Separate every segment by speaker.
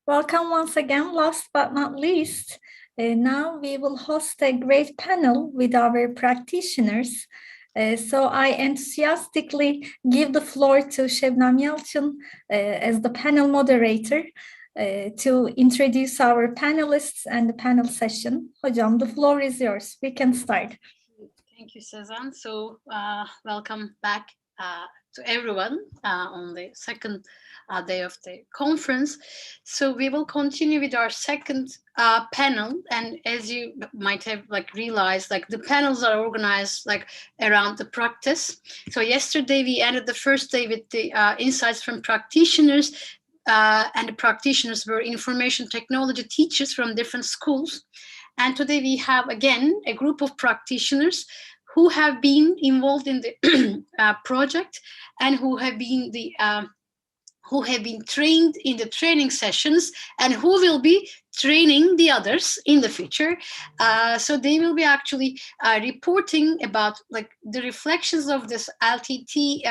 Speaker 1: Welcome once again. Last but not least, now we will host a great panel with our practitioners. So I enthusiastically give the floor to Şebnem Yalçın as the panel moderator to introduce our panelists and the panel session. Hocam, the floor is yours. We can start.
Speaker 2: Thank you, Sezen. So welcome back to everyone on the second day of the conference. So we will continue with our second panel, and as you might have realized, the panels are organized around the practice. So yesterday we ended the first day with the insights from practitioners, and the practitioners were information technology teachers from different schools. And today we have again a group of practitioners who have been involved in the project and who have been trained in the training sessions and who will be training the others in the future. So they will be actually reporting about the reflections of this LTT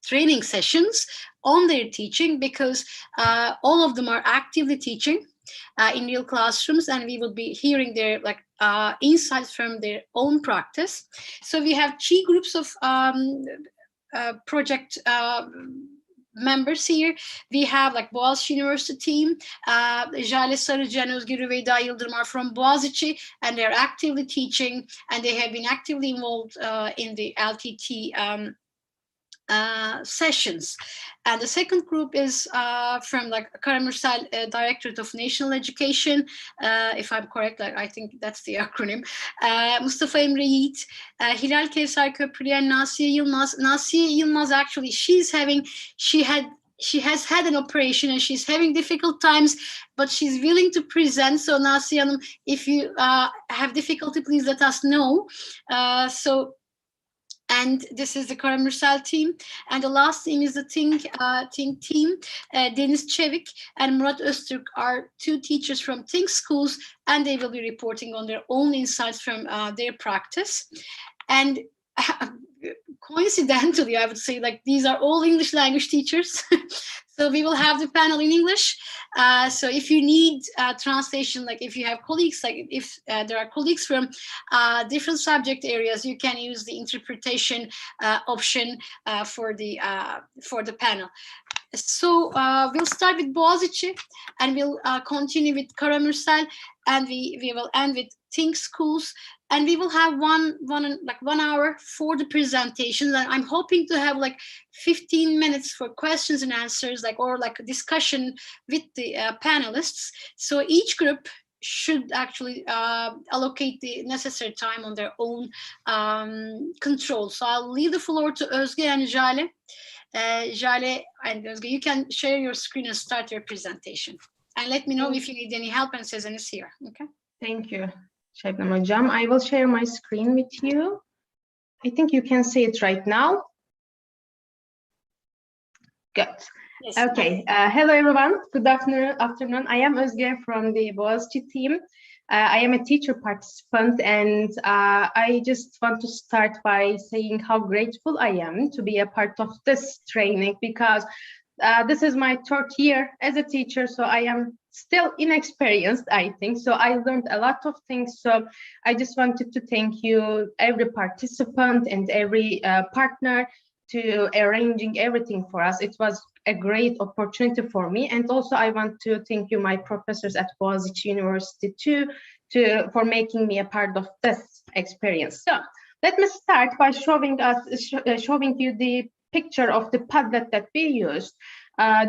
Speaker 2: training sessions on their teaching, because all of them are actively teaching in real classrooms, and we will be hearing their insights from their own practice. So we have three groups of project members here. We have Boğaziçi University team, Jale, Sarıcı, and Özgür Rüveyda Yıldırım are from Boğaziçi, and they're actively teaching, and they have been actively involved in the LTT sessions. And the second group is from Karamürsel Directorate of National Education, if I'm correct, I think that's the acronym. Mustafa Emre Yiğit, Hilal Kevser Köprülü, and Nasiye Yılmaz. Nasiye Yılmaz, actually, she has had an operation and she's having difficult times, but she's willing to present. So Nasiye Hanım, if you have difficulty, please let us know. And this is the Karamürsel team. And the last team is the Think team. Deniz Çevik and Murat Öztürk are two teachers from Think schools, and they will be reporting on their own insights from their practice. And coincidentally, I would say these are all English language teachers. So we will have the panel in English. So if you need translation, if you have colleagues, if there are colleagues from different subject areas, you can use the interpretation option for the panel. So we'll start with Boğaziçi, and we'll continue with Karamürsel, and we will end with Think schools, and we will have one hour for the presentations, and I'm hoping to have 15 minutes for questions and answers, or a discussion with the panelists. So each group should actually allocate the necessary time on their own control. So I'll leave the floor to Özge and Jale. Jale and Özge, you can share your screen and start your presentation. And let me know if you need any help, and Sezen is here. Okay.
Speaker 3: Thank you, Şebnem Hocam. I will share my screen with you. I think you can see it right now. Good. Yes. Okay. Hello, everyone. Good afternoon. I am Özge from the Boğaziçi team. I am a teacher participant, and I just want to start by saying how grateful I am to be a part of this training, because this is my third year as a teacher, so I am still inexperienced, I think. So I learned a lot of things. So I just wanted to thank you, every participant and every partner, to arranging everything for us. It was a great opportunity for me. And also I want to thank you, my professors at Boğaziçi University too, for making me a part of this experience. So let me start by showing you the picture of the Padlet that we used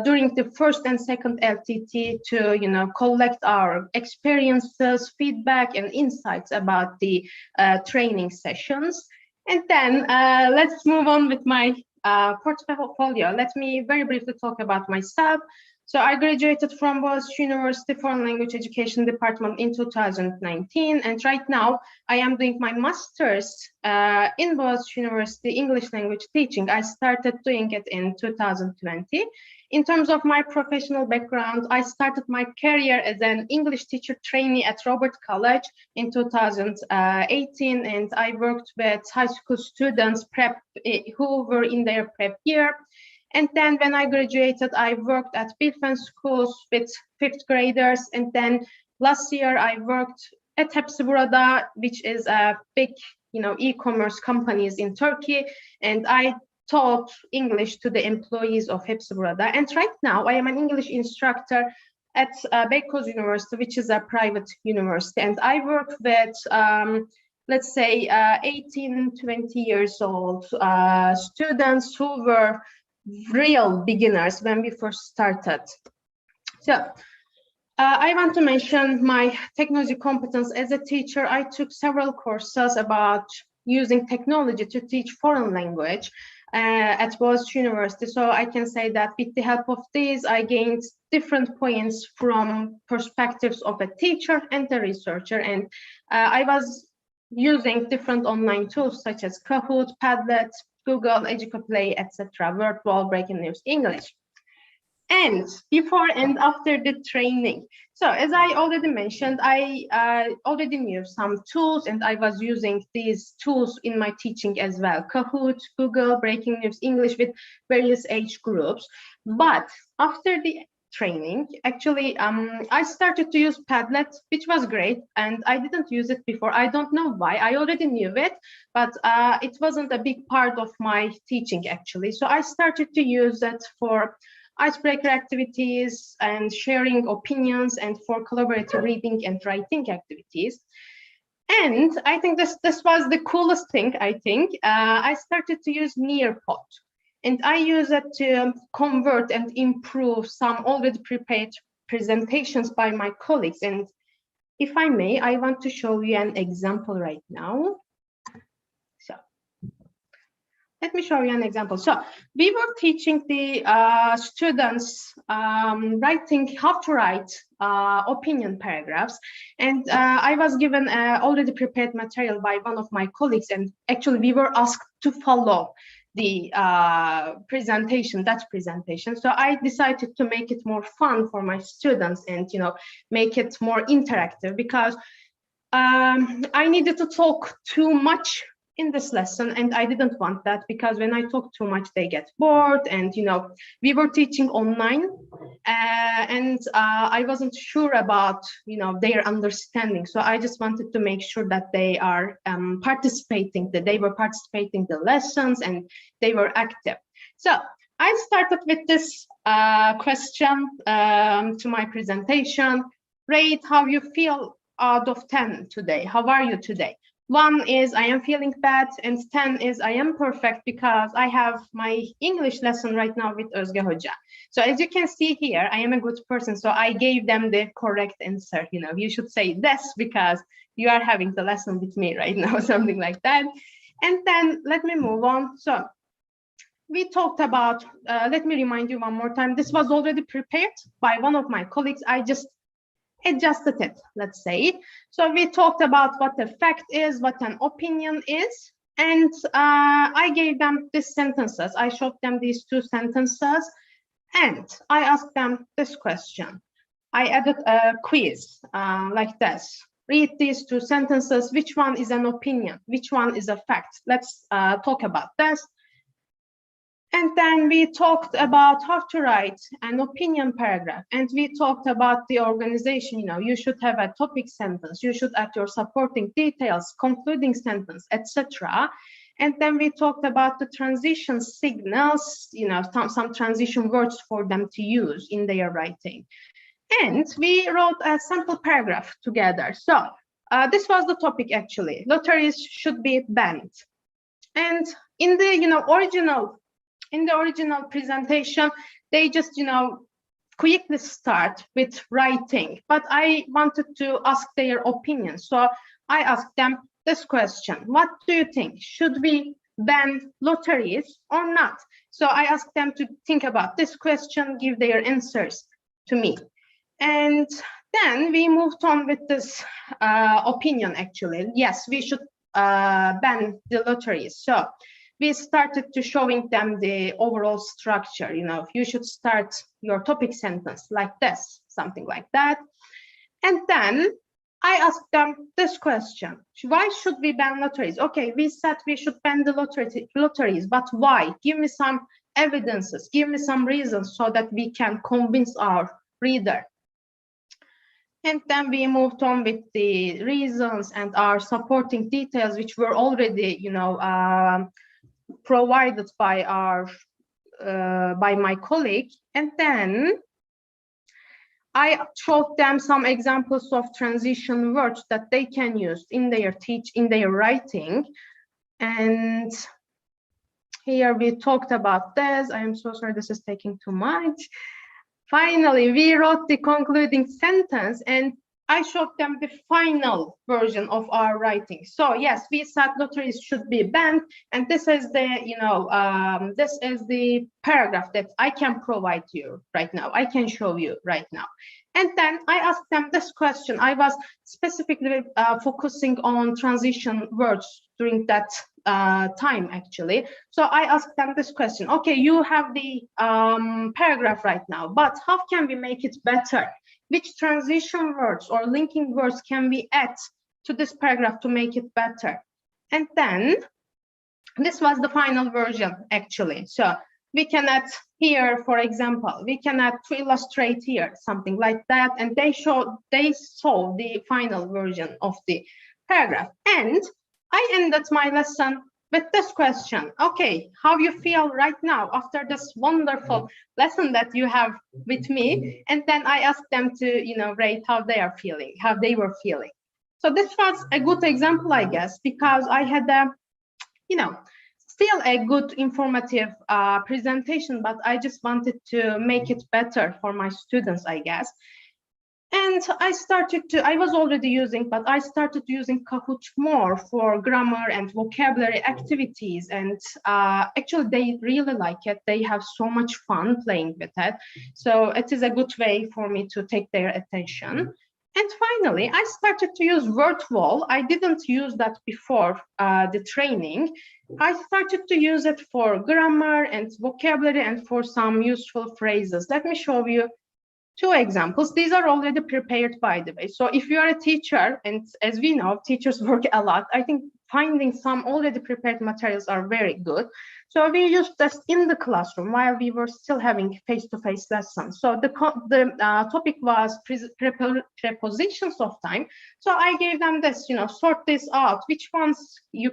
Speaker 3: during the first and second LTT to collect our experiences, feedback, and insights about the training sessions. And then let's move on with my portfolio. Let me very briefly talk about myself. So I graduated from Boğaziçi University Foreign Language Education Department in 2019, and right now I am doing my master's in Boğaziçi University English Language Teaching. I started doing it in 2020. In terms of my professional background, I started my career as an English teacher trainee at Robert College in 2018, and I worked with high school students who were in their prep year. And then when I graduated, I worked at Bilfen schools with 5th graders. And then last year I worked at Hepsiburada, which is a big, e-commerce companies in Turkey. And I taught English to the employees of Hepsiburada. And right now I am an English instructor at Beykoz University, which is a private university. And I work with, let's say, 18, 20 years old students who were real beginners when we first started. So I want to mention my technology competence as a teacher. I took several courses about using technology to teach foreign language at Boğaziçi University. So I can say that with the help of these, I gained different points from perspectives of a teacher and a researcher. And I was using different online tools such as Kahoot, Padlet, Google, Educaplay, etc., Wordwall, Breaking News, English. And before and after the training. So as I already mentioned, I already knew some tools and I was using these tools in my teaching as well. Kahoot, Google, Breaking News, English with various age groups. But after the training, actually, I started to use Padlet, which was great. And I didn't use it before. I don't know why. I already knew it, but it wasn't a big part of my teaching, actually. So I started to use it for icebreaker activities and sharing opinions and for collaborative reading and writing activities. And I think this was the coolest thing, I think. I started to use Nearpod. And I use it to convert and improve some already prepared presentations by my colleagues. And if I may, I want to show you an example right now. So let me show you an example. So we were teaching the students writing, how to write opinion paragraphs. And I was given already prepared material by one of my colleagues. And actually we were asked to follow the presentation. So I decided to make it more fun for my students and make it more interactive, because I needed to talk too much in this lesson, and I didn't want that, because when I talk too much they get bored. And we were teaching online, and I wasn't sure about their understanding. So I just wanted to make sure that they are participating, that they were participating in the lessons and they were active. So I started with this question to my presentation. Rate how you feel out of 10 today. How are you today? 1 is I am feeling bad, and 10 is I am perfect, because I have my English lesson right now with Özge Hoca. So as you can see here, I am a good person. So I gave them the correct answer. You should say this because you are having the lesson with me right now, something like that. And then let me move on. So we talked about, let me remind you one more time, this was already prepared by one of my colleagues. I just adjusted it, let's say. So we talked about what a fact is, what an opinion is, and I gave them these sentences. I showed them these 2 sentences, and I asked them this question. I added a quiz like this. Read these 2 sentences. Which one is an opinion? Which one is a fact? Let's talk about this. And then we talked about how to write an opinion paragraph. And we talked about the organization. You should have a topic sentence. You should add your supporting details, concluding sentence, etc. And then we talked about the transition signals, some transition words for them to use in their writing. And we wrote a sample paragraph together. So this was the topic, actually. Lotteries should be banned. And in the original presentation, they just, quickly start with writing, but I wanted to ask their opinion. So I asked them this question. What do you think? Should we ban lotteries or not? So I asked them to think about this question, give their answers to me. And then we moved on with this opinion, actually. Yes, we should ban the lotteries. So we started to showing them the overall structure. You should start your topic sentence like this, something like that. And then I asked them this question. Why should we ban lotteries? Okay, we said we should ban the lotteries, but why? Give me some evidences, give me some reasons so that we can convince our reader. And then we moved on with the reasons and our supporting details, which were already, you know, provided by our by my colleague. And then I showed them some examples of transition words that they can use in their writing. And here we talked about this. I am so sorry, this is taking too much. Finally, we wrote the concluding sentence, and I showed them the final version of our writing. So yes, we said notaries should be banned, and this is the, you know, this is the paragraph that I can provide you right now. I can show you right now. And then I asked them this question. I was specifically focusing on transition words during that time, actually. So I asked them this question. Okay, you have the paragraph right now, but how can we make it better? Which transition words or linking words can we add to this paragraph to make it better? And then this was the final version, actually. So we can add here, for example, we can add to illustrate here, something like that. And they saw the final version of the paragraph. And I ended my lesson with this question. Okay, how you feel right now after this wonderful lesson that you have with me? And then I asked them to, you know, rate how they are feeling, how they were feeling. So this was a good example, I guess, because I had a, you know, still a good informative presentation, but I just wanted to make it better for my students, I guess. And I was already using, but I started using Kahoot more for grammar and vocabulary activities. And actually, they really like it. They have so much fun playing with it. So it is a good way for me to take their attention. And finally, I started to use word wall. I didn't use that before the training. I started to use it for grammar and vocabulary and for some useful phrases. Let me show you two examples. These are already prepared, by the way. So if you are a teacher, and as we know, teachers work a lot, I think finding some already prepared materials are very good. So we used this in the classroom while we were still having face-to-face lessons. So the topic was prepositions of time. So I gave them this, you know, sort this out. Which ones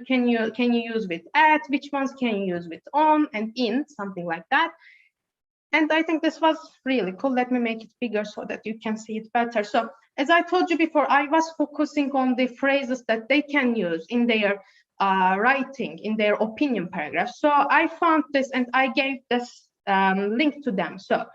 Speaker 3: can you use with at, which ones can you use with on and in, something like that. And I think this was really cool. Let me make it bigger so that you can see it better. So as I told you before, I was focusing on the phrases that they can use in their writing, in their opinion paragraph. So I found this and I gave this link to them. So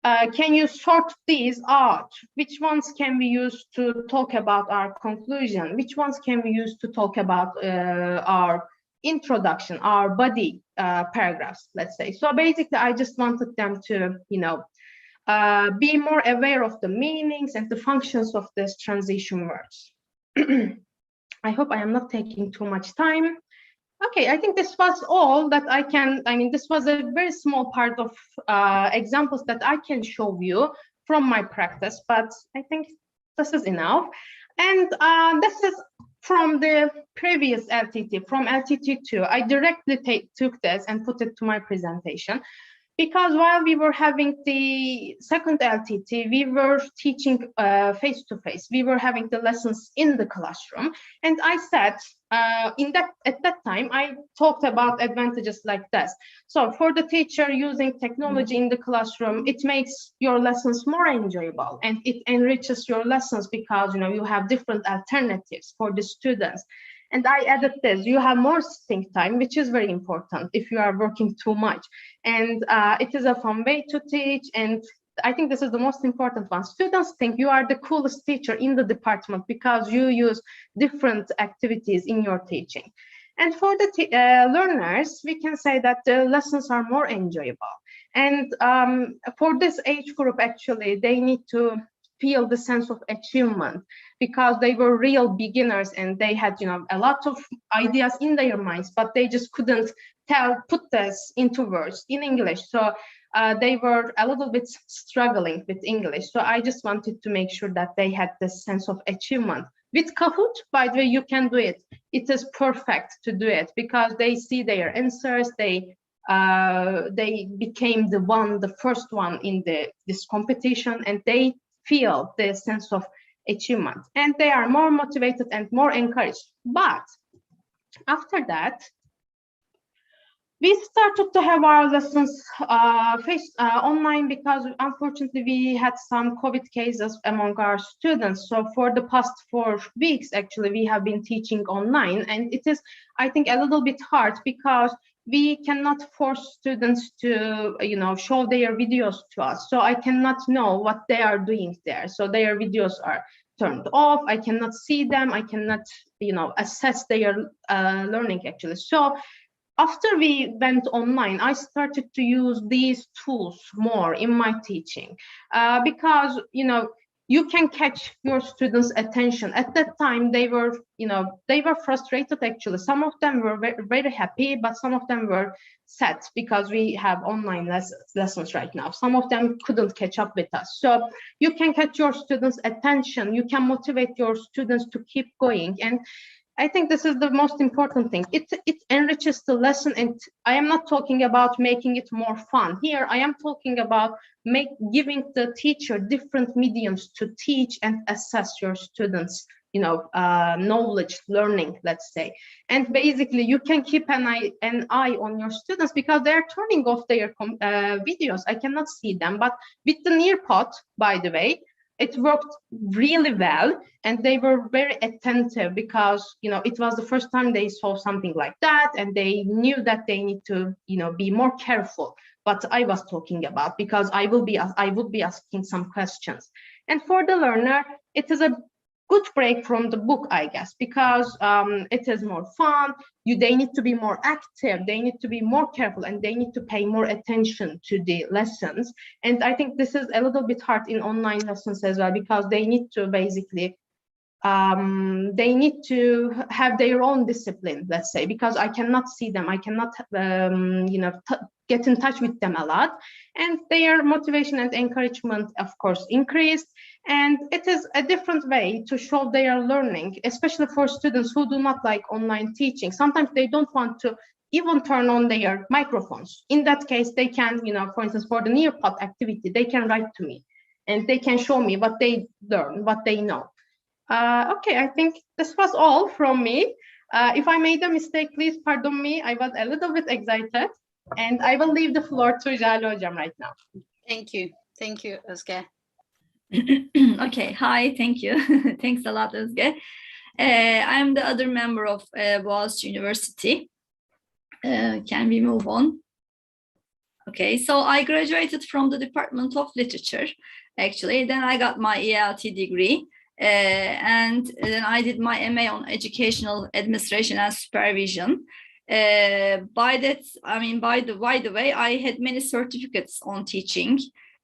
Speaker 3: can you sort these out? Which ones can we use to talk about our conclusion? Which ones can we use to talk about our introduction, our body paragraphs, let's say. So basically, I just wanted them to, you know, be more aware of the meanings and the functions of these transition words. I hope I am not taking too much time. Okay, I think this was all that I can, I mean, this was a very small part of examples that I can show you from my practice, but I think this is enough. And this is from the previous LTT, from LTT2. I directly took this and put it to my presentation, because while we were having the second LTT, we were teaching face-to-face. We were having the lessons in the classroom. And I said, at that time, I talked about advantages like this. So for the teacher using technology in the classroom, it makes your lessons more enjoyable and it enriches your lessons because, you know, you have different alternatives for the students. And I added this, you have more sync time, which is very important if you are working too much. And it is a fun way to teach. And I think this is the most important one. Students think you are the coolest teacher in the department because you use different activities in your teaching. And for the learners, we can say that the lessons are more enjoyable. And for this age group, actually, they need to feel the sense of achievement because they were real beginners and they had, you know, a lot of ideas in their minds, but they just couldn't put this into words in English. So they were a little bit struggling with English. So I just wanted to make sure that they had this sense of achievement. With Kahoot, by the way, you can do it. It is perfect to do it because they see their answers, they they became the first one in this competition, and they feel the sense of achievement, and they are more motivated and more encouraged. But after that, we started to have our lessons online, because unfortunately we had some COVID cases among our students. So for the past 4 weeks, actually, we have been teaching online, and it is, I think, a little bit hard, because we cannot force students to, show their videos to us. So I cannot know what they are doing there. So their videos are turned off. I cannot see them. I cannot, assess their learning, actually. So after we went online, I started to use these tools more in my teaching, because, you can catch your students' attention. At that time, they were frustrated, actually. Some of them were very, very happy, but some of them were sad because we have online lessons right now. Some of them couldn't catch up with us. So you can catch your students' attention. You can motivate your students to keep going. And I think this is the most important thing. It enriches the lesson, and I am not talking about making it more fun. Here, I am talking about giving the teacher different mediums to teach and assess your students' knowledge, learning, let's say. And basically, you can keep an eye on your students, because they're turning off their videos. I cannot see them, but with the Nearpod, by the way, it worked really well, and they were very attentive, because it was the first time they saw something like that, and they knew that they need to be more careful what I was talking about, because I would be asking some questions. And for the learner, it is a good break from the book, I guess, because it is more fun. They need to be more active, they need to be more careful, and they need to pay more attention to the lessons. And I think this is a little bit hard in online lessons as well, because they need to basically have their own discipline, let's say, because I cannot see them, I cannot get in touch with them a lot, and their motivation and encouragement, of course, increased. And it is a different way to show their learning, especially for students who do not like online teaching. Sometimes they don't want to even turn on their microphones. In that case, they can, for instance, for the Nearpod activity, they can write to me and they can show me what they learn, what they know. Okay, I think this was all from me. If I made a mistake, please pardon me. I was a little bit excited, and I will leave the floor to Jale Hocam right now.
Speaker 2: Thank you. Thank you, Özge.
Speaker 1: Okay, hi, thank you. Thanks a lot, Özge. I'm the other member of Boğaziçi University. Can we move on? Okay, so I graduated from the Department of Literature, actually. Then I got my ELT degree. And then I did my MA on Educational Administration and Supervision. By the way, I had many certificates on teaching.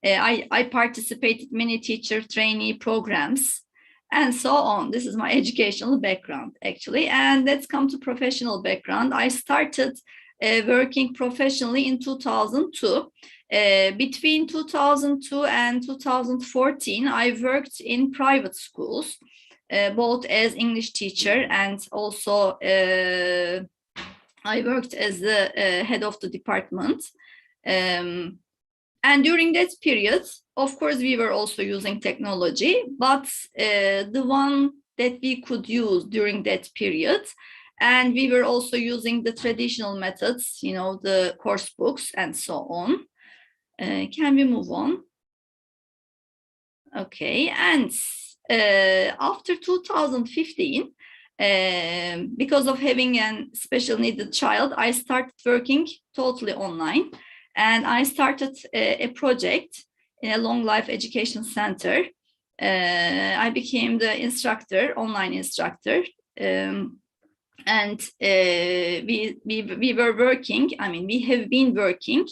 Speaker 1: I participated in many teacher trainee programs and so on. This is my educational background, actually. And let's come to professional background. I started working professionally in 2002. Between 2002 and 2014, I worked in private schools, both as English teacher and also I worked as the head of the department. And during that period, of course, we were also using technology, but the one that we could use during that period, and we were also using the traditional methods, the course books and so on. Can we move on? Okay, and after 2015, because of having a special needed child, I started working totally online, and I started a project in a long life education center. I became the instructor, online instructor, and we were working. We have been working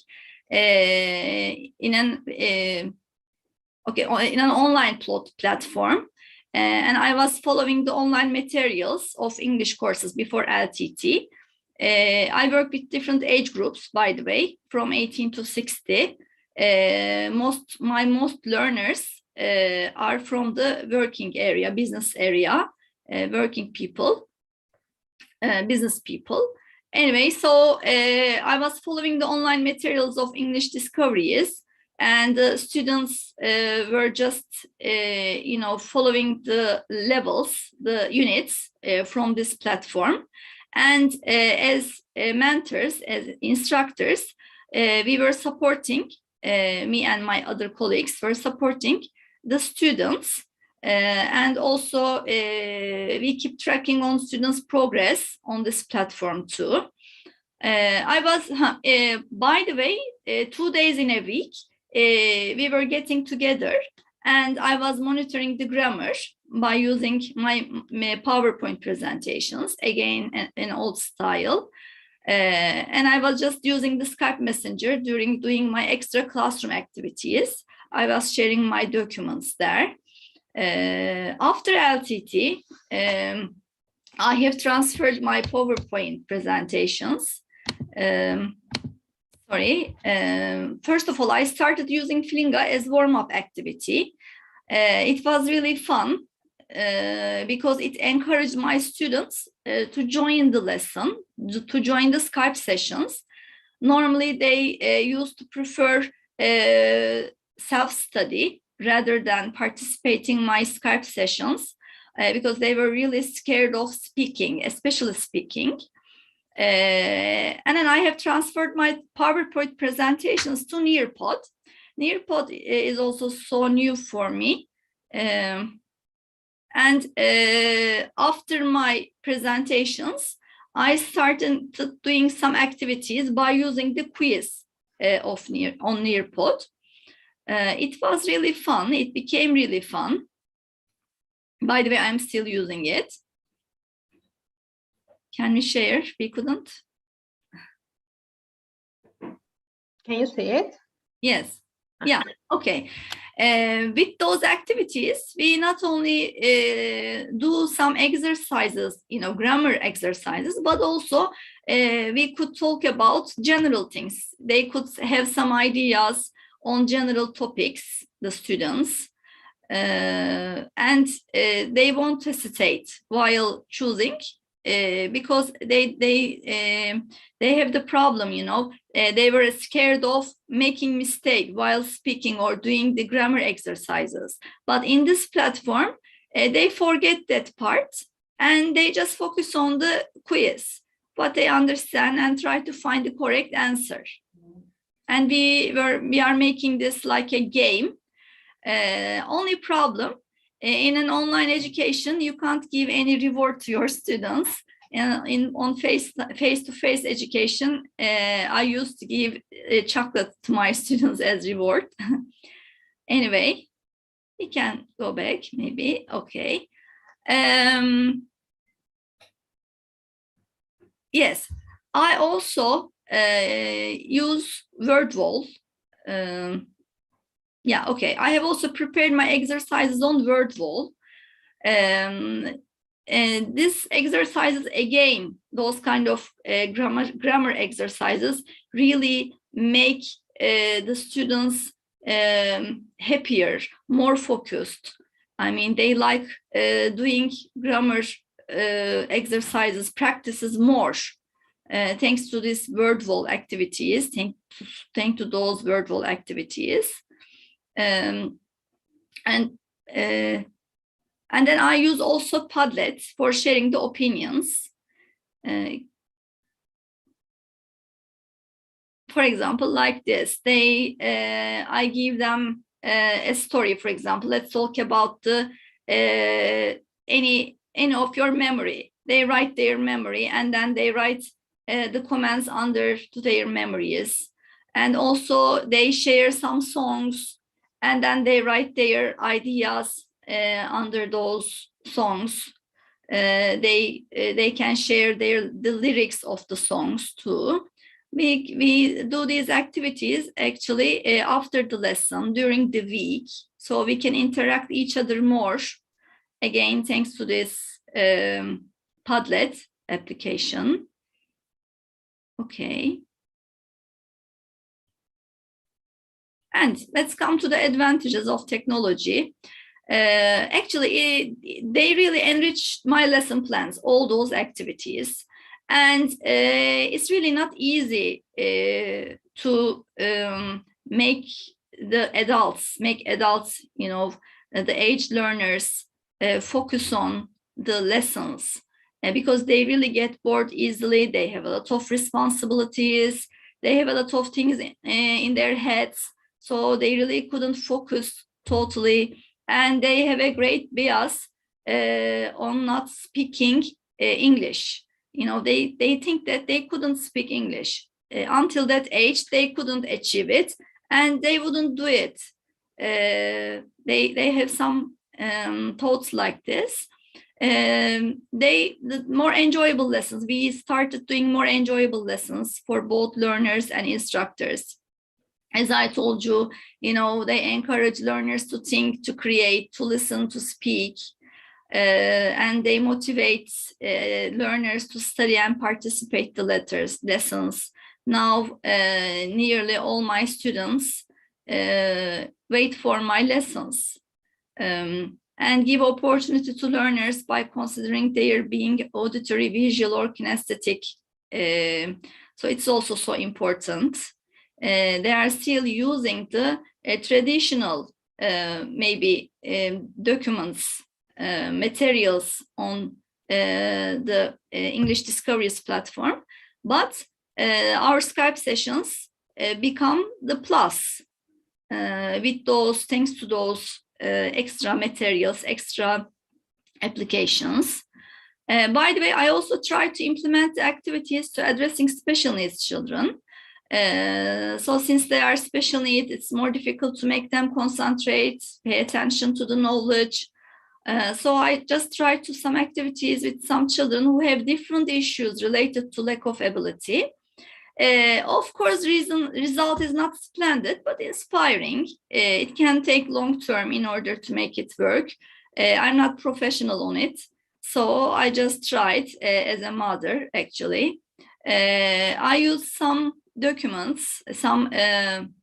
Speaker 1: in an online platform, and I was following the online materials of English courses before LTT. I work with different age groups, by the way, from 18 to 60. My most learners are from the working area, business area, working people, business people.
Speaker 4: Anyway, so I was following the online materials of English discoveries, and the students were just, following the levels, the units from this platform. And as mentors, as instructors, we were supporting, me and my other colleagues were supporting the students. And also we keep tracking on students' progress on this platform too. I was, by the way, 2 days in a week, we were getting together, and I was monitoring the grammar by using my PowerPoint presentations, again in old style. And I was just using the Skype Messenger during doing my extra classroom activities. I was sharing my documents there. After LTT, I have transferred my PowerPoint presentations. First of all, I started using Flinga as warm-up activity. It was really fun because it encouraged my students to join the lesson, to join the Skype sessions. Normally, they used to prefer self-study rather than participating in my Skype sessions because they were really scared of speaking, especially speaking. And then I have transferred my PowerPoint presentations to Nearpod. Nearpod is also so new for me. And after my presentations, I started doing some activities by using the quiz on Nearpod. It was really fun. It became really fun. By the way, I'm still using it. Can we share? We couldn't.
Speaker 3: Can you see it?
Speaker 4: Yes. Yeah. Okay. With those activities, we not only do some exercises, grammar exercises, but also we could talk about general things. They could have some ideas on general topics, the students, and they won't hesitate while choosing because they have the problem, they were scared of making mistake while speaking or doing the grammar exercises. But in this platform, they forget that part and they just focus on the quiz, what they understand, and try to find the correct answer. And we are making this like a game. Only problem, in an online education, you can't give any reward to your students. On face-to-face education, I used to give chocolate to my students as reward. Anyway, we can go back maybe. Okay. Yes, I also use WordWall. Yeah, okay. I have also prepared my exercises on WordWall. And this exercises, again, those kind of grammar exercises really make the students happier, more focused. I mean, they like doing grammar exercises, practices more. Thanks to these WordWall activities, thanks to those WordWall activities. And then I use also Padlet for sharing the opinions. For example, like this, I give them a story. For example, let's talk about any of your memory. They write their memory and then they write the comments under to their memories. And also they share some songs and then they write their ideas under those songs. They can share the lyrics of the songs too. We do these activities actually after the lesson during the week, so we can interact each other more. Again, thanks to this Padlet application. Okay. And let's come to the advantages of technology. Actually, they really enriched my lesson plans, all those activities. And it's really not easy to make adults, you know, the aged learners focus on the lessons because they really get bored easily. They have a lot of responsibilities. They have a lot of things in their heads. So they really couldn't focus totally. And they have a great bias on not speaking English. You know, they think that they couldn't speak English. Until that age, they couldn't achieve it, and they wouldn't do it. They have some thoughts like this. The more enjoyable lessons, we started doing more enjoyable lessons for both learners and instructors. As I told you, you know, they encourage learners to think, to create, to listen, to speak. And they motivate learners to study and participate the lessons. Now, nearly all my students wait for my lessons and give opportunity to learners by considering their being auditory, visual, or kinesthetic. So it's also so important. They are still using the traditional, maybe documents, materials on the English Discoveries platform, but our Skype sessions become the plus with those, thanks to those extra materials, extra applications. By the way, I also try to implement the activities to addressing special needs children. So since they are special needs, it's more difficult to make them concentrate, pay attention to the knowledge. So I just try to some activities with some children who have different issues related to lack of ability. Of course, result is not splendid, but inspiring. It can take long term in order to make it work. I'm not professional on it, so I just tried as a mother, actually. I use some documents, some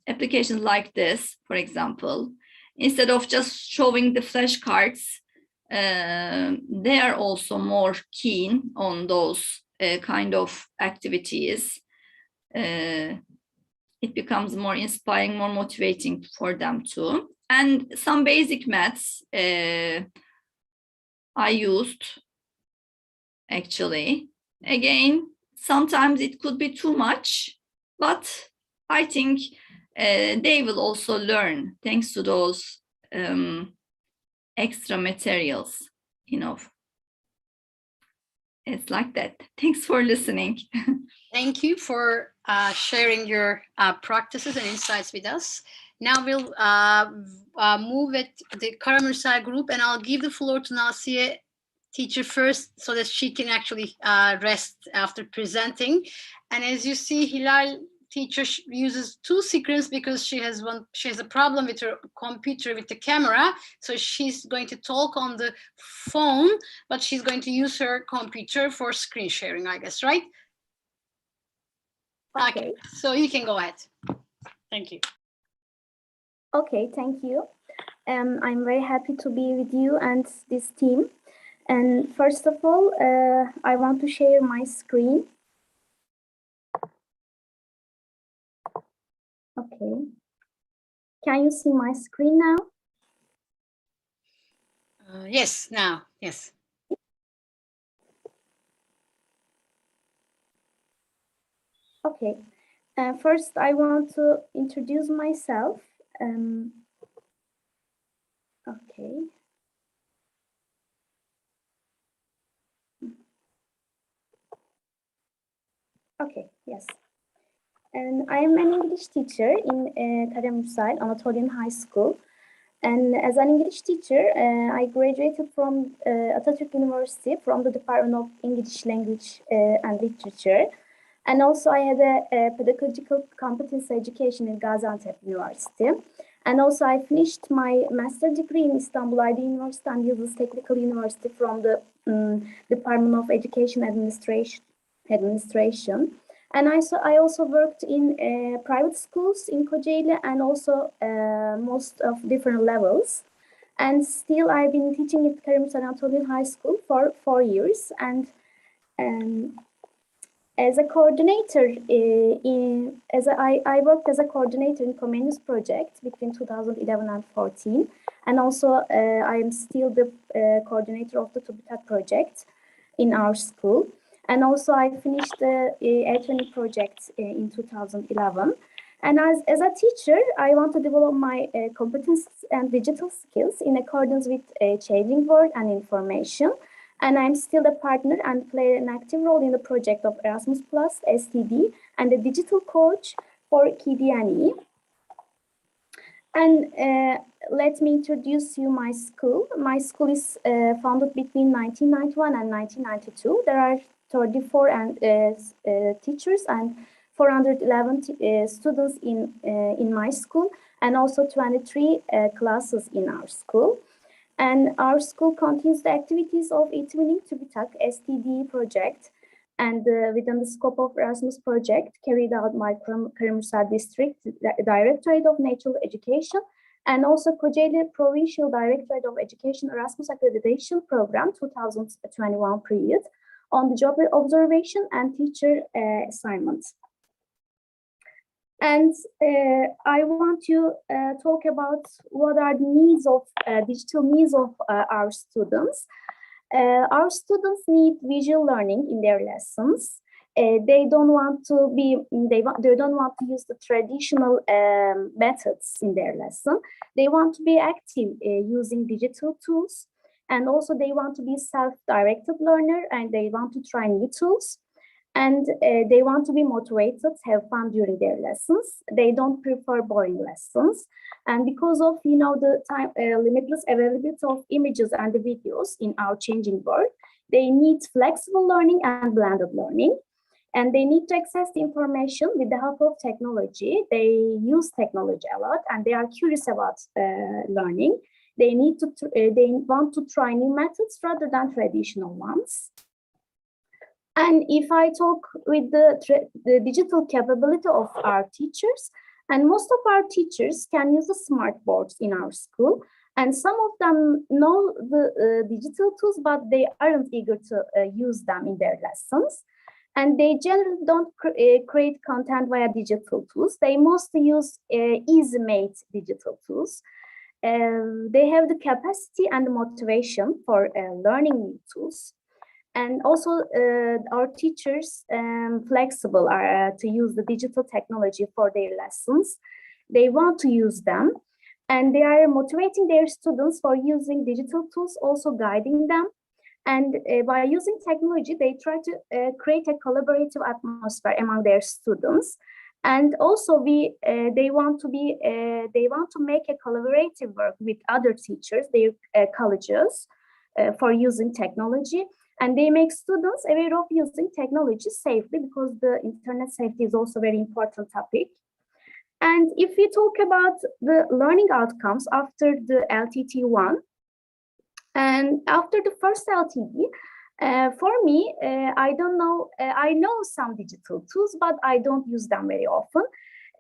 Speaker 4: applications like this, for example. Instead of just showing the flashcards, they are also more keen on those kind of activities. It becomes more inspiring, more motivating for them too. And some basic maths I used, actually. Again, sometimes it could be too much, but I think they will also learn thanks to those extra materials, you know. It's like that. Thanks for listening.
Speaker 2: Thank you for sharing your practices and insights with us. Now we'll move at the Karamürsel group, and I'll give the floor to Nasiye teacher first so that she can actually rest after presenting. And as you see, Hilal teacher uses two screens because she has a problem with her computer with the camera. So she's going to talk on the phone, but she's going to use her computer for screen sharing, I guess, right? Okay, so you can go ahead. Thank you.
Speaker 5: Okay, thank you. I'm very happy to be with you and this team. And first of all, I want to share my screen. Okay. Can you see my screen now?
Speaker 2: Yes, now, yes.
Speaker 5: Okay. First, I want to introduce myself. Okay. Okay, yes. And I am an English teacher in Karamürsel Anatolian High School. And as an English teacher, I graduated from Atatürk University from the Department of English Language and Literature. And also I had a pedagogical competency education in Gaziantep University. And also I finished my master's degree in Istanbul ID University and Yıldırım Technical University from the Department of Education Administration. And I also worked in private schools in Kocaeli and also most of different levels. And still I've been teaching at Karamürsel Anatolian High School for 4 years. And as a coordinator, I worked as a coordinator in Comenius project between 2011 and 14, and also I am still the coordinator of the TÜBİTAK project in our school. And also I finished the A20 project in 2011. And as a teacher, I want to develop my competences and digital skills in accordance with changing world and information. And I'm still a partner and play an active role in the project of Erasmus+, STDE, and a digital coach for KDNE. And let me introduce you my school. My school is founded between 1991 and 1992. There are 34 teachers and 411 students in my school, and also 23 classes in our school. And our school continues the activities of eTwinning TÜBİTAK STDE project, and within the scope of Erasmus project carried out by Köprülü District Directorate of Natural Education, and also Kocaeli Provincial Directorate of Education Erasmus Accreditation Program 2021 period on the job observation and teacher assignments. And I want to talk about what are the needs of digital needs of our students. Our students need visual learning in their lessons. They don't want to use the traditional methods in their lesson. They want to be active using digital tools, and also they want to be self-directed learner, and they want to try new tools. And they want to be motivated, have fun during their lessons. They don't prefer boring lessons. And because of, the time, limitless availability of images and the videos in our changing world, they need flexible learning and blended learning. And they need to access the information with the help of technology. They use technology a lot, and they are curious about learning. They want to try new methods rather than traditional ones. And if I talk with the digital capability of our teachers, and most of our teachers can use the smart boards in our school, and some of them know the digital tools, but they aren't eager to use them in their lessons. And they generally don't create content via digital tools. They mostly use easy-made digital tools. They have the capacity and the motivation for learning new tools. And also our teachers flexible to use the digital technology for their lessons. They want to use them, and they are motivating their students for using digital tools, also guiding them. And by using technology, they try to create a collaborative atmosphere among their students. And also they want to make a collaborative work with other teachers, their colleges, for using technology. And they make students aware of using technology safely, because the internet safety is also a very important topic. And if we talk about the learning outcomes after the LTT1, and after the first LTE, for me, I don't know, I know some digital tools, but I don't use them very often,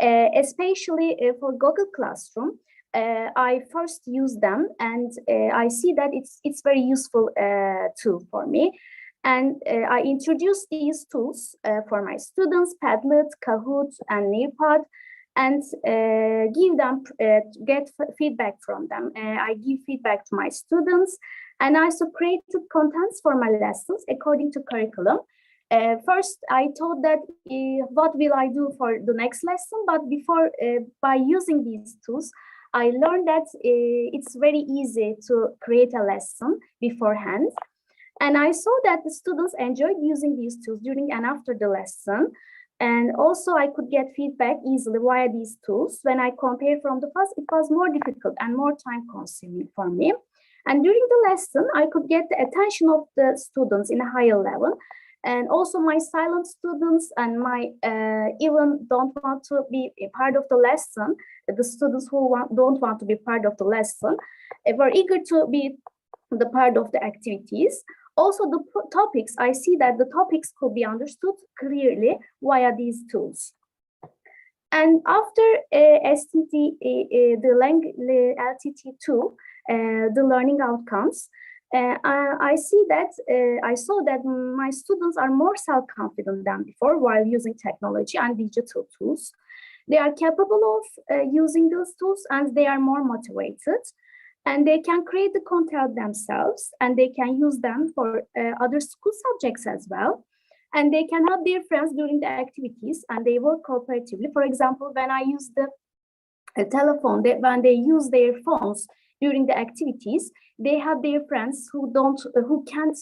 Speaker 5: especially for Google Classroom. I first use them, and I see that it's very useful tool for me. And I introduce these tools for my students, Padlet, Kahoot, and Nearpod, and get feedback from them. I give feedback to my students, and I also created contents for my lessons according to curriculum. First, I thought that what will I do for the next lesson, but before, by using these tools, I learned that it's very easy to create a lesson beforehand. And I saw that the students enjoyed using these tools during and after the lesson. And also I could get feedback easily via these tools. When I compare from the past, it was more difficult and more time consuming for me. And during the lesson, I could get the attention of the students in a higher level. And also my silent students and my even don't want to be a part of the lesson, the students who don't want to be part of the lesson, were eager to be the part of the activities. Also the topics, I see that the topics could be understood clearly via these tools. And after LTT2, the learning outcomes, I saw that my students are more self-confident than before while using technology and digital tools. They are capable of using those tools and they are more motivated. And they can create the content themselves and they can use them for other school subjects as well. And they can help their friends during the activities and they work cooperatively. For example, when I use the telephone, when they use their phones during the activities, they have their friends who can't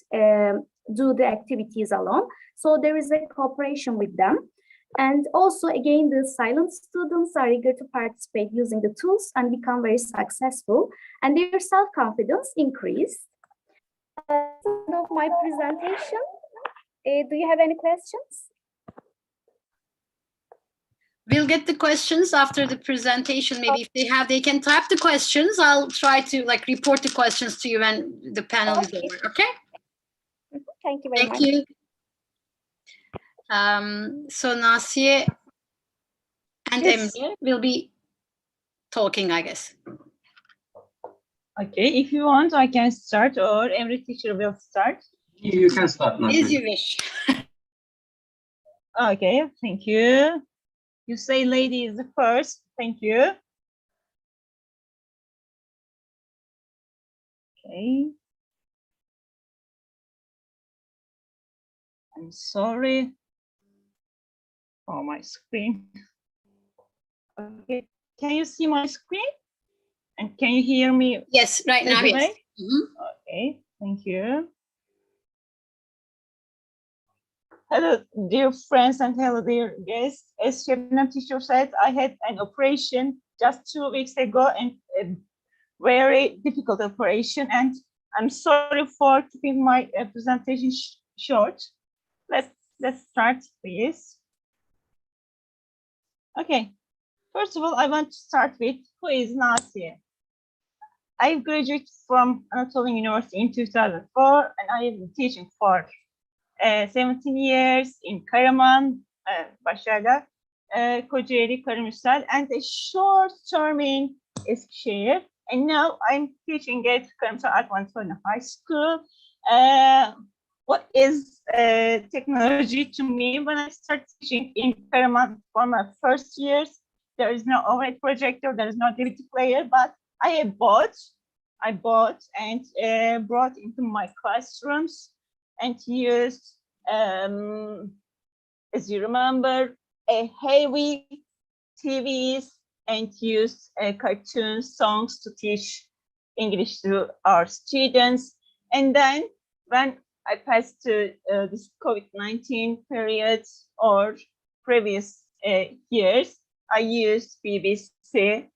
Speaker 5: do the activities alone. So there is a cooperation with them. And also, again, the silent students are eager to participate using the tools and become very successful, and their self-confidence increased. End of my presentation. Do you have any questions?
Speaker 2: We'll get the questions after the presentation. Maybe if they have, they can type the questions. I'll try to report the questions to you when the panel is over. Okay?
Speaker 5: Thank you very much.
Speaker 2: Thank you. So Nasiye and Emre will be talking, I guess.
Speaker 6: Okay, if you want, I can start, or every teacher will start.
Speaker 7: You can start now.
Speaker 2: As you wish.
Speaker 6: Okay, thank you. You say lady is the first. Thank you. Okay. I'm sorry for my screen. Okay, can you see my screen? And can you hear me?
Speaker 2: Yes, right now, yes.
Speaker 6: Okay, thank you. Hello, dear friends, and hello, dear guests. As Şebnem teacher said, I had an operation just 2 weeks ago, and a very difficult operation, and I'm sorry for keeping my presentation short. Let's start, please. Okay, first of all, I want to start with who is Nasiye. I graduated from Anatolian University in 2004, and I have been teaching for 17 years in Karaman, Başarılı, Kocaeli, Karamürsel, and a short term in Eskişehir. And now I'm teaching at Karamürsel Anatolian High School. What is technology to me? When I started teaching in Karaman for my first years, there is no overhead projector, there is no DVD player, but I bought and brought into my classrooms and used, as you remember, a heavy TVs and used cartoon songs to teach English to our students. And then when I passed to this COVID-19 period or previous years, I used BBC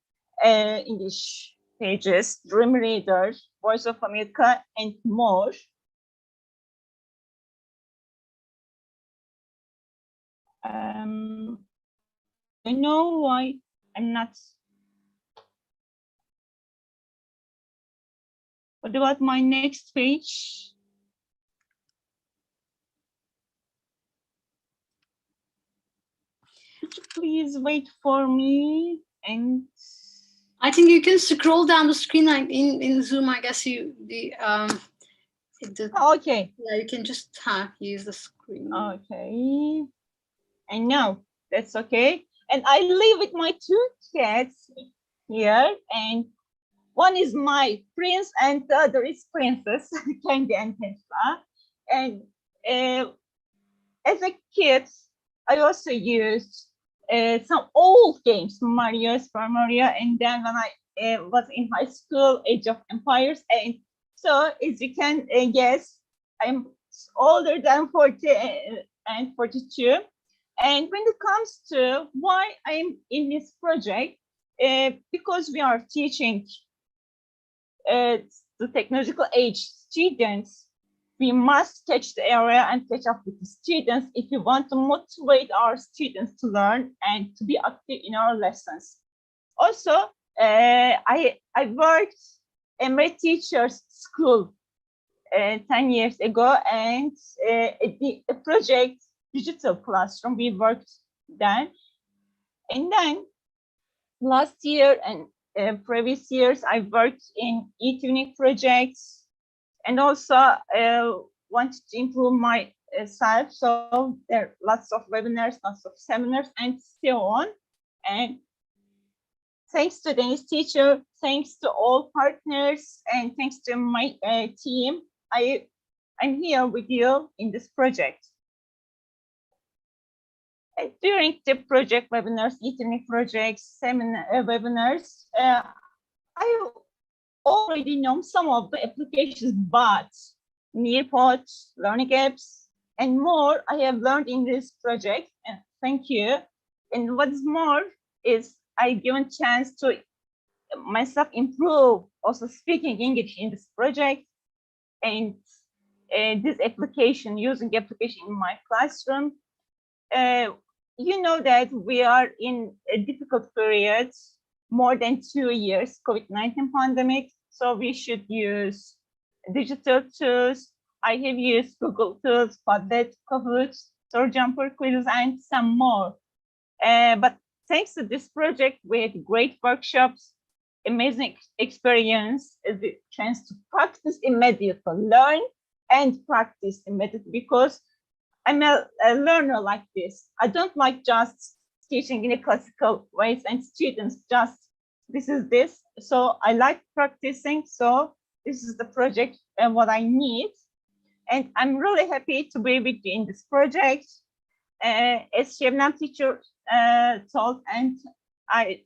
Speaker 6: English pages, Dream Reader, Voice of America, and more. I know why I'm not. What about my next page? Please wait for me. And
Speaker 2: I think you can scroll down the screen like in Zoom. I guess okay. Yeah, you can just use the screen.
Speaker 6: Okay. And now that's okay. And I live with my 2 cats here, and one is my prince and the other is princess, Candy and Tesla. And as a kid, I also used some old games, Mario, Super Mario, and then when I was in high school, Age of Empires. And so, as you can guess, I'm older than 40 and 42. And when it comes to why I'm in this project, because we are teaching the technological age students, we must catch the area and catch up with the students if we want to motivate our students to learn and to be active in our lessons. Also, I worked Emre Teachers School 10 years ago, and a project, digital classroom, we worked then. And then last year and previous years, I worked in e-tuning projects and also wanted to improve myself. So there are lots of webinars, lots of seminars, and so on. And thanks to Danish teacher, thanks to all partners, and thanks to my team, I'm here with you in this project. During the project webinars, e-learning projects, seminar webinars, I already know some of the applications, but Nearpod, learning apps, and more I have learned in this project. And thank you. And what's more is I given chance to myself improve also speaking English in this project, and this application, using application in my classroom. You know that we are in a difficult period, more than 2 years, COVID-19 pandemic. So we should use digital tools. I have used Google tools, Padlet, Kahoot, Surjumper quizzes, and some more. But thanks to this project, we had great workshops, amazing experience, the chance to practice immediately, learn and practice immediately, because I'm a learner like this. I don't like just teaching in a classical ways and students just this is this. So I like practicing. So this is the project and what I need. And I'm really happy to be with you in this project. As Şebnem teacher told, and I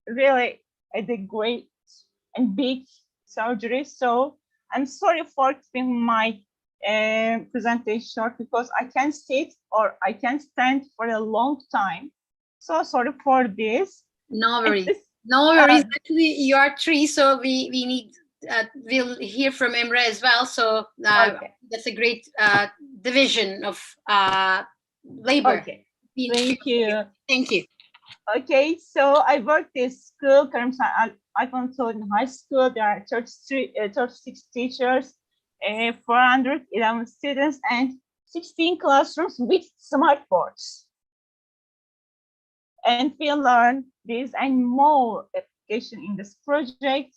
Speaker 6: really had a great and big surgery. So I'm sorry for keeping my presentation short, because I can sit or I can stand for a long time. So sorry for this.
Speaker 2: No worries. No worries. Actually, you are 3, so we need we'll hear from Emre as well. So
Speaker 6: Okay.
Speaker 2: that's a great division of labor.
Speaker 6: Okay. Thank you.
Speaker 2: Thank you.
Speaker 6: Okay, so I worked in school. I went to high school. There are 36 teachers, 411 students, and 16 classrooms with smartboards. And we learned this and more application in this project.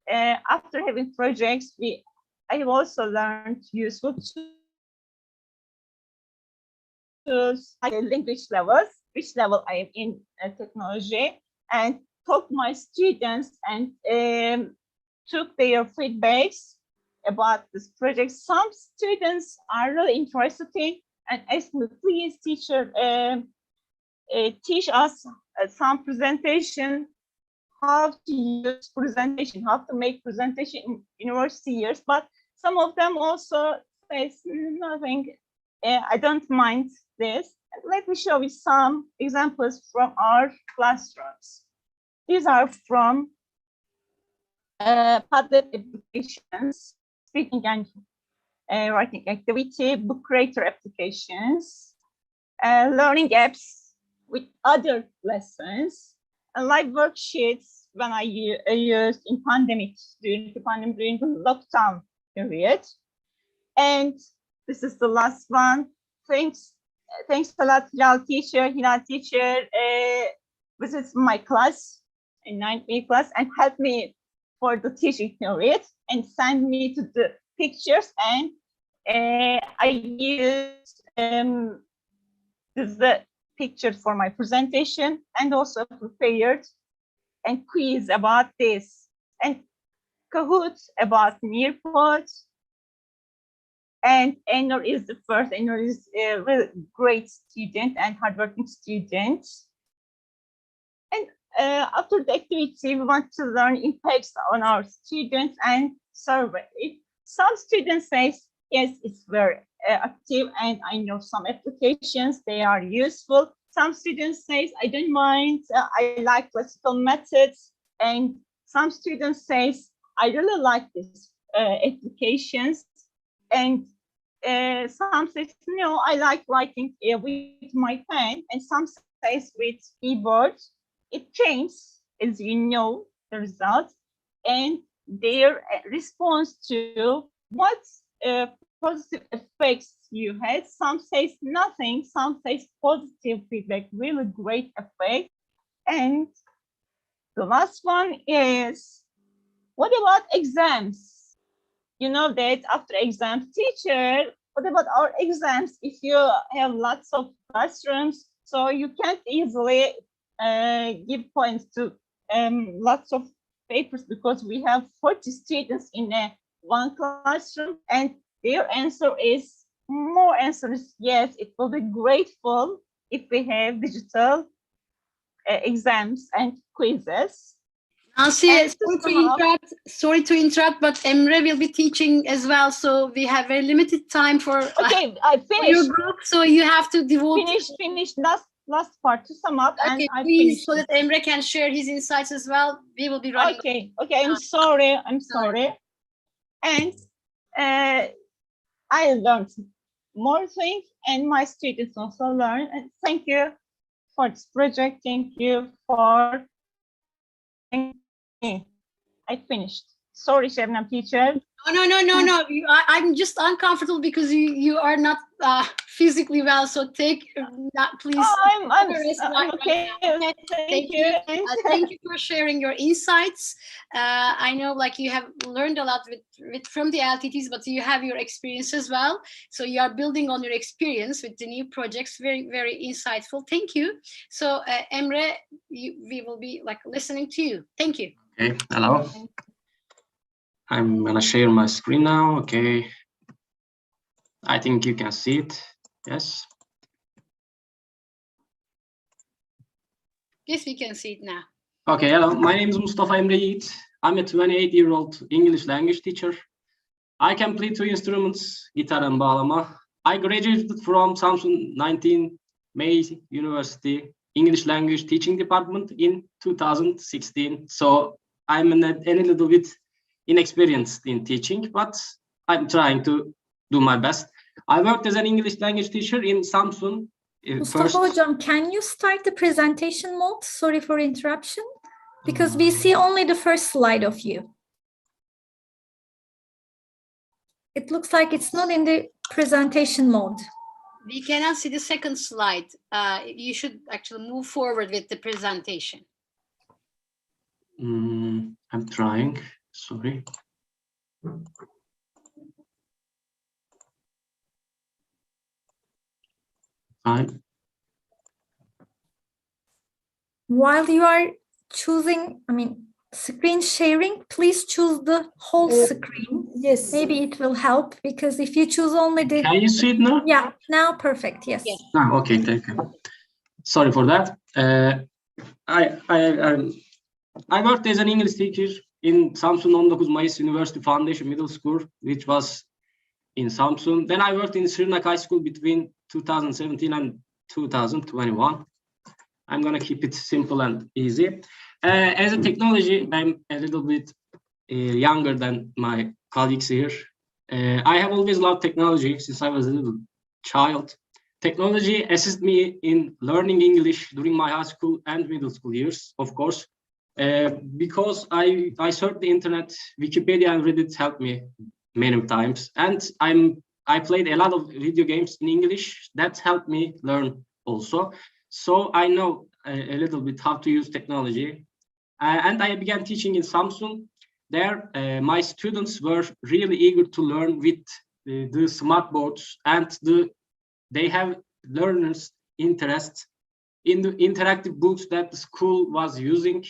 Speaker 6: After having projects, I have also learned useful tools like language levels, which level I am in technology, and talked to my students and took their feedbacks about this project. Some students are really interested in and asked me, please teacher, teach us some presentation, how to use presentation, how to make presentation in university years. But some of them also say nothing. I don't mind this. Let me show you some examples from our classrooms. These are from Padlet applications, speaking and writing activity, book creator applications, learning apps with other lessons, and live worksheets when I used in pandemic, during the lockdown period. And this is the last one. Thanks a lot, Hilal teacher, visits my class in 9th class and helped me for the teaching period and sent me to the pictures, and I used the pictures for my presentation, and also prepared and quiz about this, and Kahoot about Nearpod. And Enor is the first. Enor is a really great student and hardworking student. And after the activity, we want to learn impacts on our students and survey. Some students say, yes, it's very active, and I know some applications, they are useful. Some students say, I don't mind, I like classical methods. And some students say, I really like these applications. And some say, no, I like writing with my pen. And some say with keyboard. It changes, as you know, the result. And their response to what positive effects you had. Some say nothing, some say positive feedback, really great effect. And the last one is, what about exams? you know that after exam, teacher, what about our exams? If you have lots of classrooms, so you can't easily give points to lots of papers because we have 40 students in one classroom, and their answer is, more answer is yes, it will be grateful if we have digital exams and quizzes.
Speaker 2: Nancy, sorry to interrupt, but Emre will be teaching as well, so we have very limited time for,
Speaker 6: okay, I finished
Speaker 2: your group, so you have to devote.
Speaker 6: Finish last part to sum up,
Speaker 2: Okay,
Speaker 6: and I
Speaker 2: please,
Speaker 6: finished.
Speaker 2: so that Emre can share his insights as well. We will be running.
Speaker 6: Okay, I'm sorry. And I learned more things, and my students also learn. And thank you for this project. Thank you for. I finished. Sorry, Şebnem teacher.
Speaker 2: No. I'm just uncomfortable because you are not physically well. So take that, please.
Speaker 6: Oh, I'm okay. Thank you.
Speaker 2: Thank you for sharing your insights. I know, like, you have learned a lot from the LTTs, but you have your experience as well. So you are building on your experience with the new projects. Very, very insightful. Thank you. So Emre, we will be listening to you. Thank you.
Speaker 7: Okay. Hello. I'm gonna share my screen now. Okay. I think you can see it. Yes.
Speaker 2: Yes, we can see it now.
Speaker 7: Okay. Hello. My name is Mustafa Emre Yiğit. I'm a 28-year-old English language teacher. I can play 2 instruments, guitar and bağlama. I graduated from Samsun 19 May University English Language Teaching Department in 2016. So I'm a little bit inexperienced in teaching, but I'm trying to do my best. I worked as an English language teacher in Samsun.
Speaker 1: Mustafa Hocam, can you start the presentation mode? Sorry for interruption, because we see only the first slide of you. It looks like it's not in the presentation mode.
Speaker 2: We cannot see the second slide. You should actually move forward with the presentation.
Speaker 7: I'm trying. Sorry.
Speaker 1: While you are choosing, screen sharing, please choose the whole screen.
Speaker 8: Yes.
Speaker 1: Maybe it will help, because if you choose only the...
Speaker 7: Can you see it now?
Speaker 1: Yeah, now perfect, yes.
Speaker 7: Okay, thank you. Sorry for that. I worked as an English teacher in Samsun 19 Mayıs University Foundation Middle School, which was in Samsun. Then I worked in Sarıcı High School between 2017 and 2021. I'm gonna keep it simple and easy. As a technology, I'm a little bit younger than my colleagues here. I have always loved technology since I was a little child. Technology assisted me in learning English during my high school and middle school years, of course. Because I searched the internet, Wikipedia and Reddit helped me many times, and I played a lot of video games in English that helped me learn also. So I know a little bit how to use technology, and I began teaching in Samsun. There, my students were really eager to learn with the smart boards, and they have learners' interest in the interactive books that the school was using.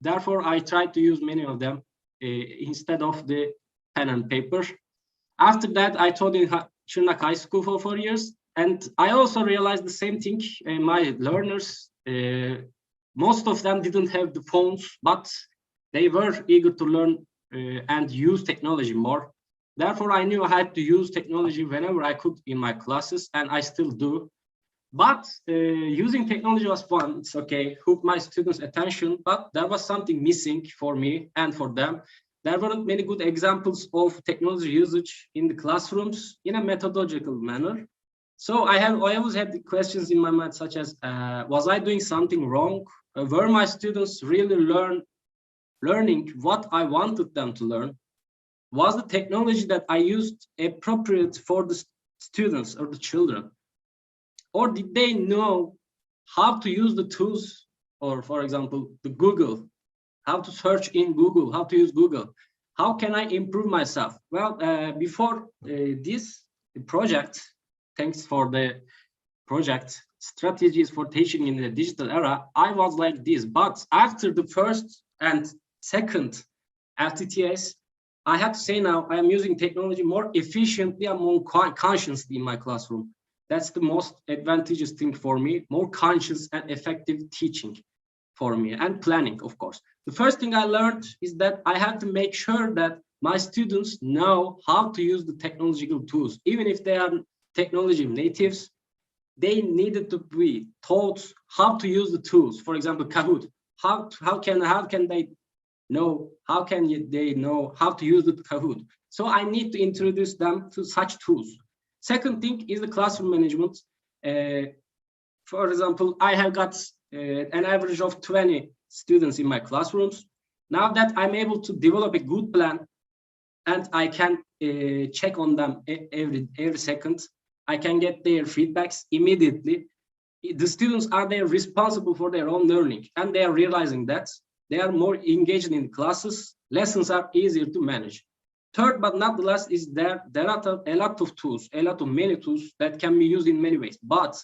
Speaker 7: Therefore, I tried to use many of them instead of the pen and paper. After that, I taught in Sarıcı High School for 4 years, and I also realized the same thing. My learners, most of them didn't have the phones, but they were eager to learn and use technology more. Therefore, I knew I had to use technology whenever I could in my classes, and I still do. But using technology was fun. It's okay, hooked my students' attention, but there was something missing for me and for them. There weren't many good examples of technology usage in the classrooms in a methodological manner. So I always had the questions in my mind, such as, was I doing something wrong? Were my students really learning what I wanted them to learn? Was the technology that I used appropriate for the students or the children? Or did they know how to use the tools, or for example, the Google, how to search in Google, how to use Google? how can I improve myself? Well, before this project, thanks for the project, strategies for teaching in the digital era, I was like this. But after the first and second LTTS, I have to say now I am using technology more efficiently and more consciously in my classroom. That's the most advantageous thing for me, more conscious and effective teaching for me, and planning, of course. The first thing I learned is that I have to make sure that my students know how to use the technological tools. Even if they are technology natives, they needed to be taught how to use the tools. For example, Kahoot. How can they know how to use the Kahoot? So I need to introduce them to such tools. Second thing is the classroom management. For example, I have got an average of 20 students in my classrooms. Now that I'm able to develop a good plan and I can check on them every second, I can get their feedbacks immediately. The students are there responsible for their own learning, and they are realizing that they are more engaged in classes. Lessons are easier to manage. Third, but not the last, is there are a lot of many tools that can be used in many ways. But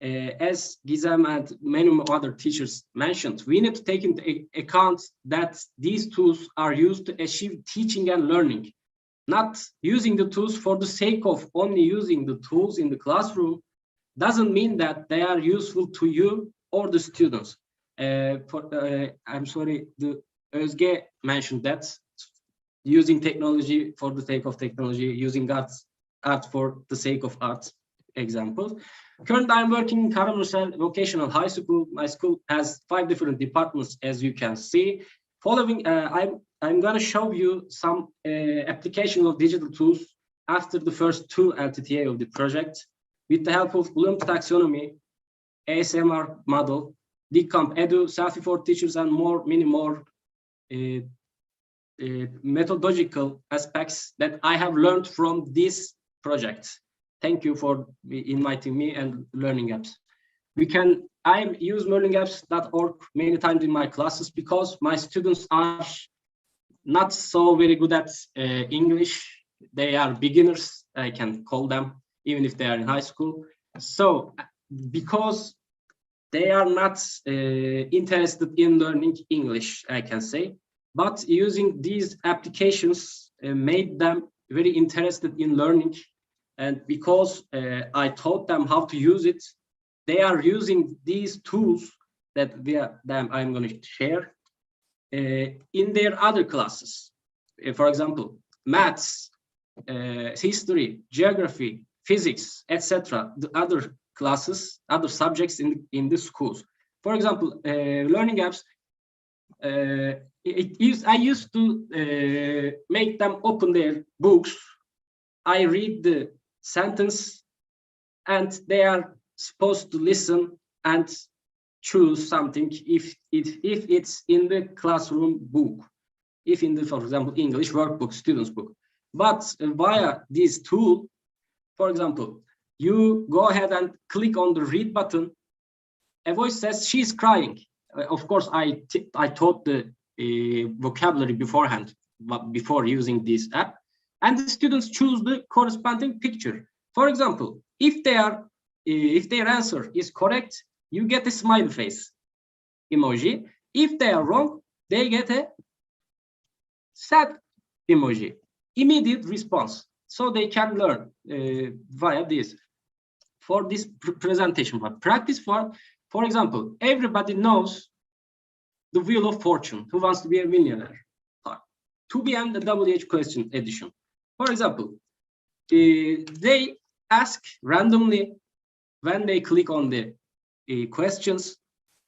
Speaker 7: as Gizem and many other teachers mentioned, we need to take into account that these tools are used to achieve teaching and learning. Not using the tools for the sake of only using the tools in the classroom doesn't mean that they are useful to you or the students. I'm sorry, the Özge mentioned that using technology for the sake of technology, using art for the sake of art examples. Currently, I'm working in Karamürsel Vocational High School. My school has 5 different departments, as you can see. Following, I'm going to show you some application of digital tools after the first 2 LTTA of the project with the help of Bloom taxonomy, ASMR model, Decomp Edu, Selfie for teachers, and many more methodological aspects that I have learned from this project. Thank you for inviting me and Learning Apps. I use learningapps.org many times in my classes because my students are not so very good at English. They are beginners, I can call them, even if they are in high school. So because they are not interested in learning English, I can say, but using these applications made them very interested in learning. And because I taught them how to use it, they are using these tools that I'm going to share in their other classes. For example, maths, history, geography, physics, etc. The other classes, other subjects in the schools. For example, Learning Apps, I used to make them open their books. I read the sentence and they are supposed to listen and choose something if it's in the classroom book, if in the, for example, English workbook, student's book. But via this tool, for example, you go ahead and click on the read button. A voice says she's crying. Of course, I taught the vocabulary beforehand, before using this app, and the students choose the corresponding picture. For example, if their answer is correct, you get a smiley face emoji. If they are wrong, they get a sad emoji. Immediate response, so they can learn via this. For this presentation, but practice for example, everybody knows the Wheel of Fortune. Who wants to be a millionaire? To be and the WH question edition. For example, they ask randomly when they click on the questions.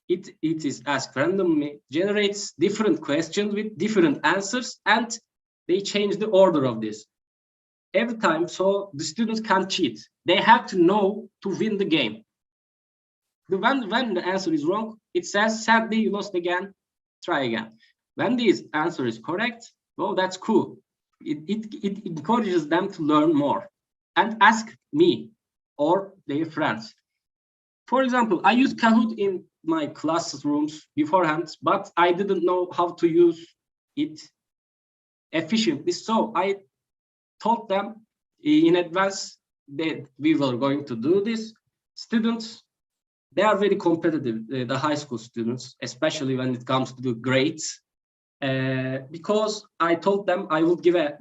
Speaker 7: It is asked randomly, generates different questions with different answers, and they change the order of this every time, so the students can't cheat. They have to know to win the game. When the answer is wrong, it says, sadly, you lost again, try again. When this answer is correct, well, that's cool. It encourages them to learn more and ask me or their friends. For example, I used Kahoot in my classrooms beforehand, but I didn't know how to use it efficiently. So I told them in advance that we were going to do this. Students, they are very competitive, the high school students, especially when it comes to the grades. Because I told them I would give a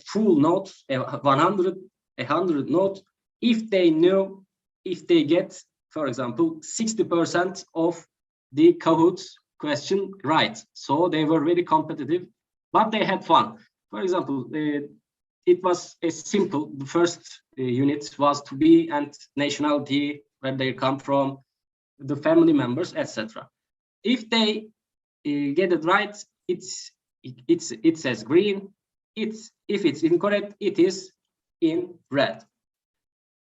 Speaker 7: full note, a 100 note, if they know, if they get, for example, 60% of the Kahoot question right. So they were very competitive, but they had fun. For example, it was a simple, the first unit was to be and nationality, where they come from, the family members, etc. If they get it right, it says green. If it's incorrect, it is in red.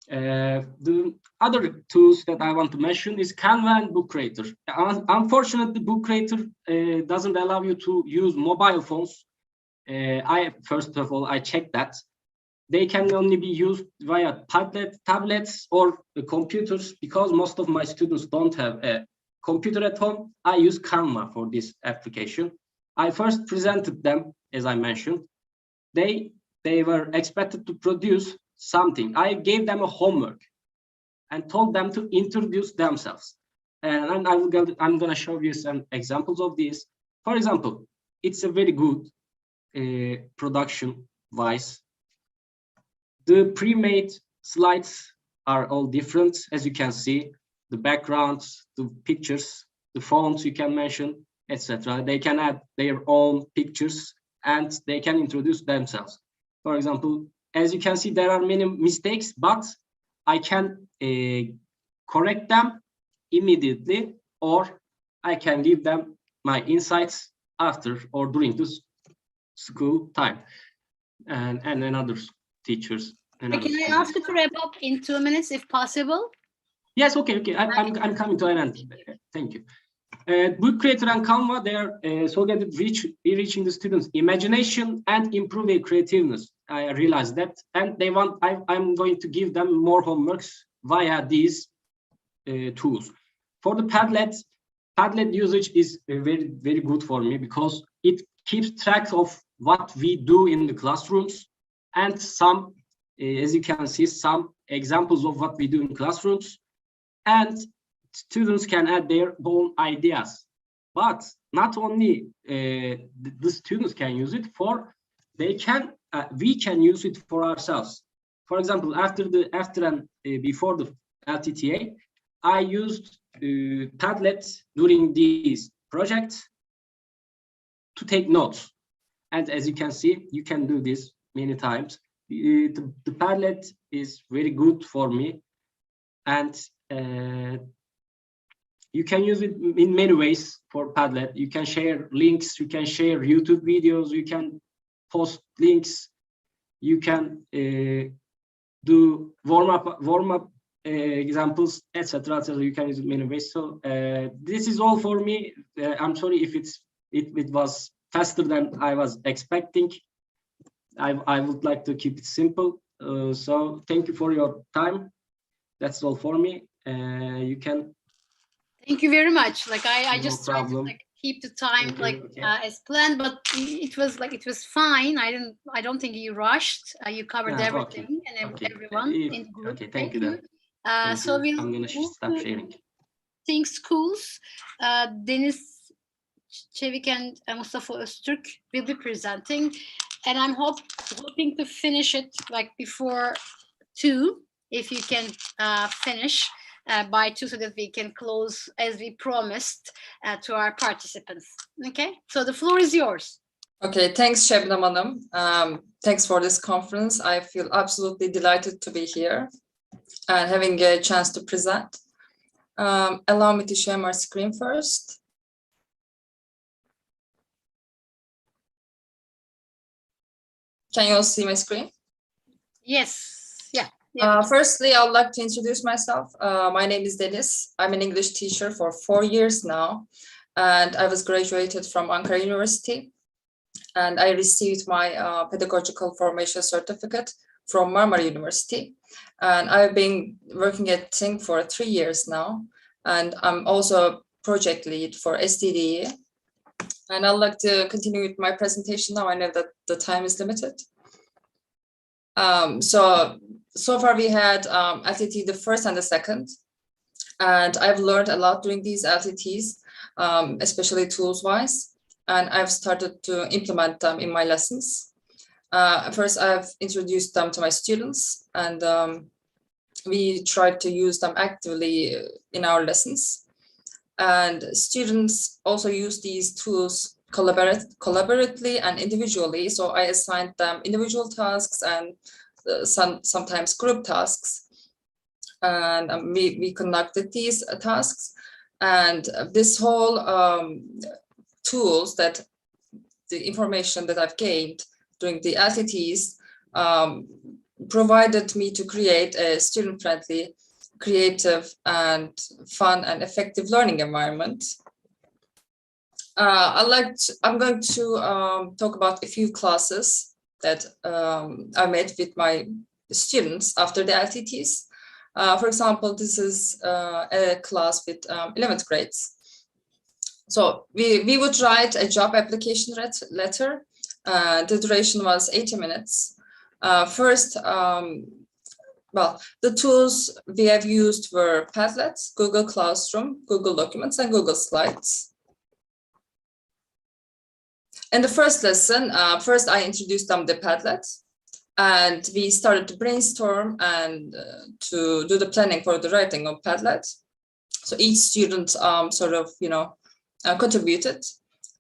Speaker 7: The other tools that I want to mention is Canva and Book Creator. Unfortunately, Book Creator doesn't allow you to use mobile phones. First of all, I checked that. They can only be used via tablets or computers. Because most of my students don't have a computer at home, I use Canva for this application. I first presented them, as I mentioned. They were expected to produce something. I gave them a homework and told them to introduce themselves. And I'm going to show you some examples of this. For example, it's a very good production-wise. The pre-made slides are all different, as you can see. The backgrounds, the pictures, the fonts you can mention, etc. They can add their own pictures and they can introduce themselves. For example, as you can see, there are many mistakes, but I can correct them immediately, or I can give them my insights after or during this school time, and another teachers.
Speaker 2: Can I ask you to wrap up in 2 minutes, if possible?
Speaker 7: Yes, okay. I'm coming to an end. Thank you. Book Creator and Canva, they are so good at reaching the students' imagination and improve their creativeness. I realized that, and they want. I'm going to give them more homeworks via these tools. For the Padlet usage is very good for me, because it keeps track of what we do in the classrooms, and some, as you can see, some examples of what we do in classrooms, and students can add their own ideas. But not only the students can use it, we can use it for ourselves. For example, before the LTTA, I used Padlet during these projects to take notes. And as you can see, you can do this many times. The Padlet is very good for me, and you can use it in many ways for Padlet. You can share links, you can share YouTube videos, you can post links, you can do warm-up examples, etc. You can use it in many ways. So this is all for me. I'm sorry if it was faster than I was expecting. I would like to keep it simple. So thank you for your time. That's all for me. You can.
Speaker 2: Thank you very much. Like I just tried to keep the time as planned, but it was fine. I don't think you rushed. You covered everything and everyone in the group.
Speaker 7: Okay, thank you.
Speaker 2: So
Speaker 7: I'm gonna stop sharing.
Speaker 2: Think schools. Deniz, Çevik, and Mustafa Öztürk will be presenting, and I'm hoping to finish it like before 2, if you can finish by 2, so that we can close as we promised to our participants. Okay, so the floor is yours.
Speaker 8: Okay, thanks, Şebnem Hanım. Thanks for this conference. I feel absolutely delighted to be here and having a chance to present. Allow me to share my screen first. Can you all see my screen?
Speaker 2: Yes, yeah.
Speaker 8: Firstly, I would like to introduce myself. My name is Deniz. I'm an English teacher for 4 years now, and I was graduated from Ankara University, and I received my pedagogical formation certificate from Marmara University, and I've been working at Think for 3 years now, and I'm also a project lead for STDE, And I'd like to continue with my presentation now. I know that the time is limited. So far we had LTT the first and the second, and I've learned a lot during these LTTs, especially tools-wise, and I've started to implement them in my lessons. First, I've introduced them to my students, and we tried to use them actively in our lessons. And students also use these tools collaboratively and individually. So I assigned them individual tasks and sometimes group tasks. And we conducted these tasks. And this whole tools, that the information that I've gained during the LTTs provided me to create a student-friendly, creative and fun and effective learning environment. I'm going to talk about a few classes that I made with my students after the LTTs. For example, this is a class with 11th grades. So we would write a job application letter. The duration was 80 minutes. First, well, the tools we have used were Padlet, Google Classroom, Google Documents, and Google Slides. In the first lesson, first I introduced them the Padlet, and we started to brainstorm and to do the planning for the writing of Padlet. So each student sort of, contributed,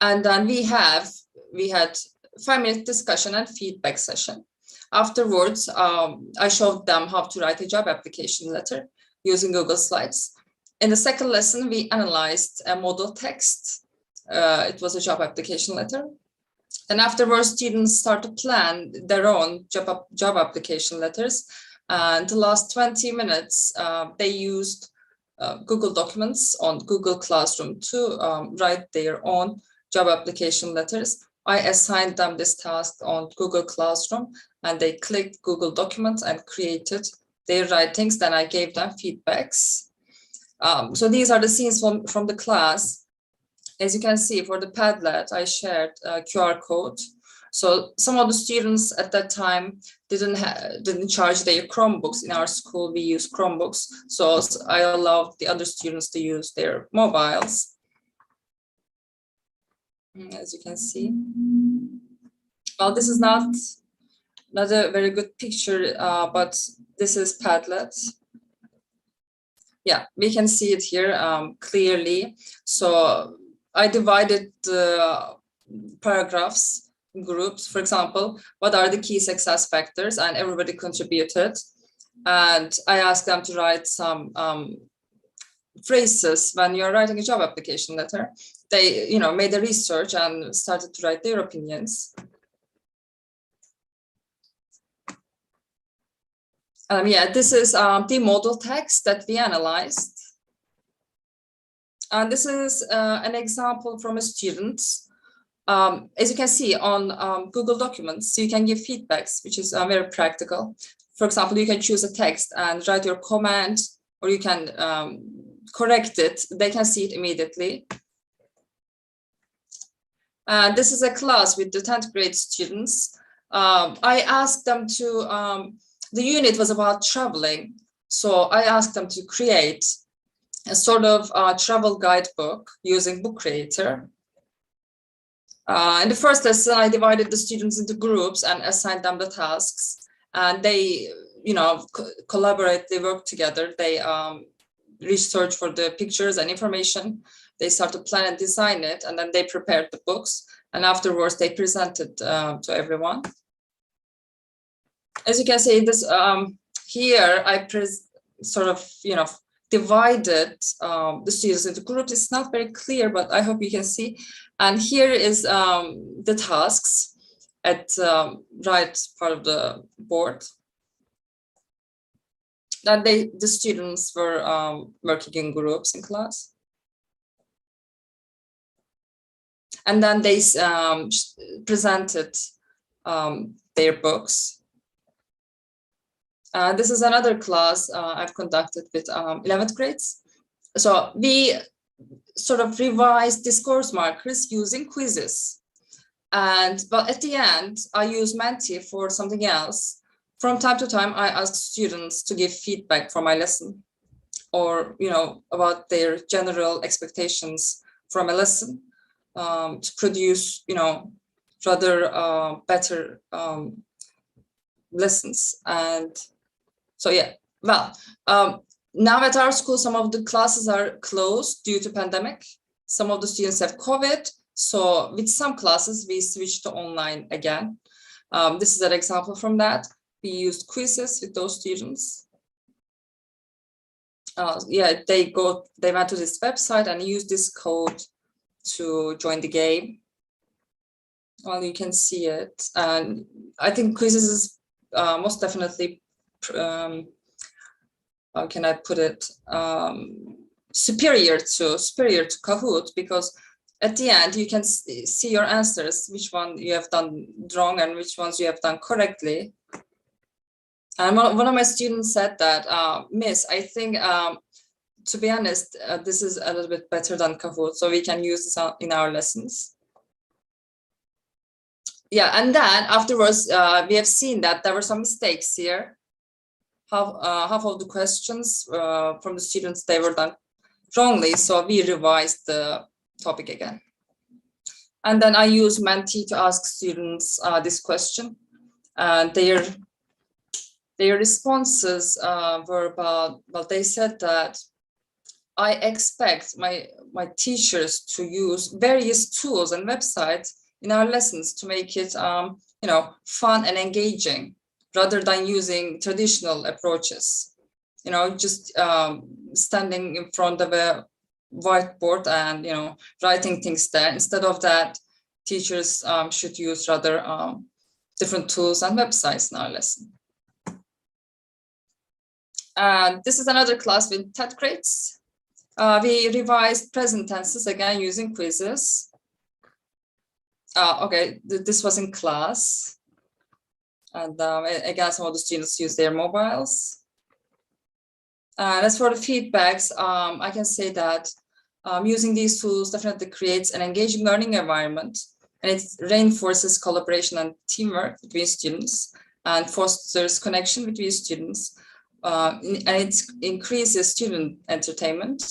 Speaker 8: and then we had 5-minute discussion and feedback session. Afterwards, I showed them how to write a job application letter using Google Slides. In the second lesson, we analyzed a model text. It was a job application letter. And afterwards, students start to plan their own job application letters. And the last 20 minutes, they used Google Documents on Google Classroom to write their own job application letters. I assigned them this task on Google Classroom, and they clicked Google Documents and created their writings. Then I gave them feedbacks. So these are the scenes from the class. As you can see, for the Padlet, I shared a QR code. So some of the students at that time didn't charge their Chromebooks. In our school, we use Chromebooks. So I allowed the other students to use their mobiles. As you can see. Well, this is not a very good picture, but this is Padlet. Yeah, we can see it here clearly. So I divided the paragraphs, groups. For example, what are the key success factors? And everybody contributed. And I asked them to write some phrases when you're writing a job application letter. They, made the research and started to write their opinions. Yeah, this is the model text that we analyzed. And this is an example from a student. As you can see on Google Documents, you can give feedbacks, which is very practical. For example, you can choose a text and write your comment, or you can correct it. They can see it immediately. This is a class with the 10th grade students. I asked them to, the unit was about traveling. So I asked them to create a sort of travel guidebook using Book Creator. In the first lesson, I divided the students into groups and assigned them the tasks. And they, collaboratively worked together. They researched for the pictures and information. They started to plan and design it, and then they prepared the books. And afterwards, they presented to everyone. As you can see, this here I divided the students into groups. It's not very clear, but I hope you can see. And here is the tasks at right part of the board. That the students were working in groups in class. And then they presented their books. This is another class I've conducted with 11th grades. So we sort of revise these course markers using quizzes. And but at the end, I use Menti for something else. From time to time, I ask students to give feedback for my lesson, or about their general expectations from a lesson, to produce rather better lessons. And so yeah, well, now at our school, some of the classes are closed due to pandemic. Some of the students have COVID. So with some classes, we switched to online again. This is an example from that. We used quizzes with those students. Yeah, they went to this website and used this code to join the game. Well, you can see it. And I think quizzes is most definitely, how can I put it, superior to Kahoot, because at the end you can see your answers, which one you have done wrong and which ones you have done correctly. And one of my students said that, Miss, I think, to be honest, this is a little bit better than Kahoot, so we can use this in our lessons. Yeah, and then afterwards, we have seen that there were some mistakes here. Half of the questions from the students, they were done wrongly, so we revised the topic again. And then I use Menti to ask students this question. Their responses were about, well, they said that I expect my teachers to use various tools and websites in our lessons to make it fun and engaging, rather than using traditional approaches. Just standing in front of a whiteboard and writing things there. Instead of that, teachers should use rather different tools and websites in our lesson. And this is another class with 10th grades. We revised present tenses again using quizzes. Okay, this was in class. And again, some of the students use their mobiles. And as for the feedbacks, I can say that using these tools definitely creates an engaging learning environment, and it reinforces collaboration and teamwork between students and fosters connection between students. And it increases student entertainment.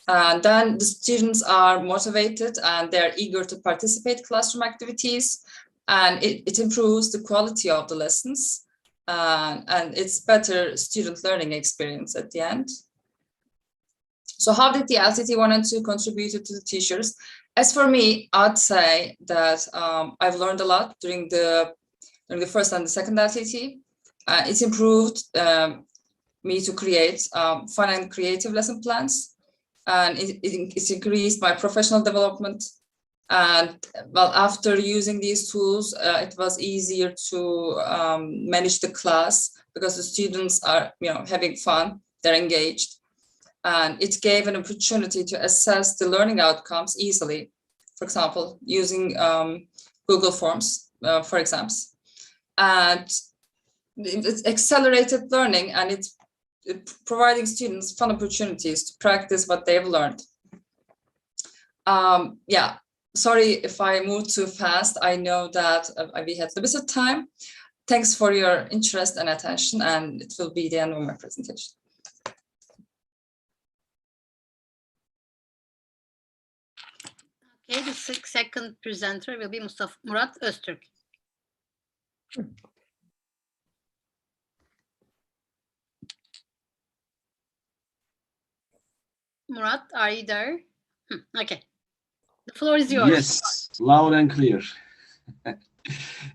Speaker 8: And then the students are motivated and they're eager to participate in classroom activities, and it improves the quality of the lessons, and it's better student learning experience at the end. So how did the LTT 1 and 2 contribute to the teachers? As for me, I'd say that I've learned a lot during the first and the second LTT. It's improved me to create fun and creative lesson plans, and it's increased my professional development. And well, after using these tools, it was easier to manage the class because the students are having fun, they're engaged, and it gave an opportunity to assess the learning outcomes easily. For example, using Google Forms for exams. And it's accelerated learning, and it's providing students fun opportunities to practice what they've learned. Yeah, sorry if I moved too fast. I know that we had a bit of time. Thanks for your interest and attention, and it will be the end of my presentation.
Speaker 2: Okay, the second presenter will be Murat Öztürk. Murat, are you there? Okay, the floor is yours.
Speaker 9: Yes, loud and clear.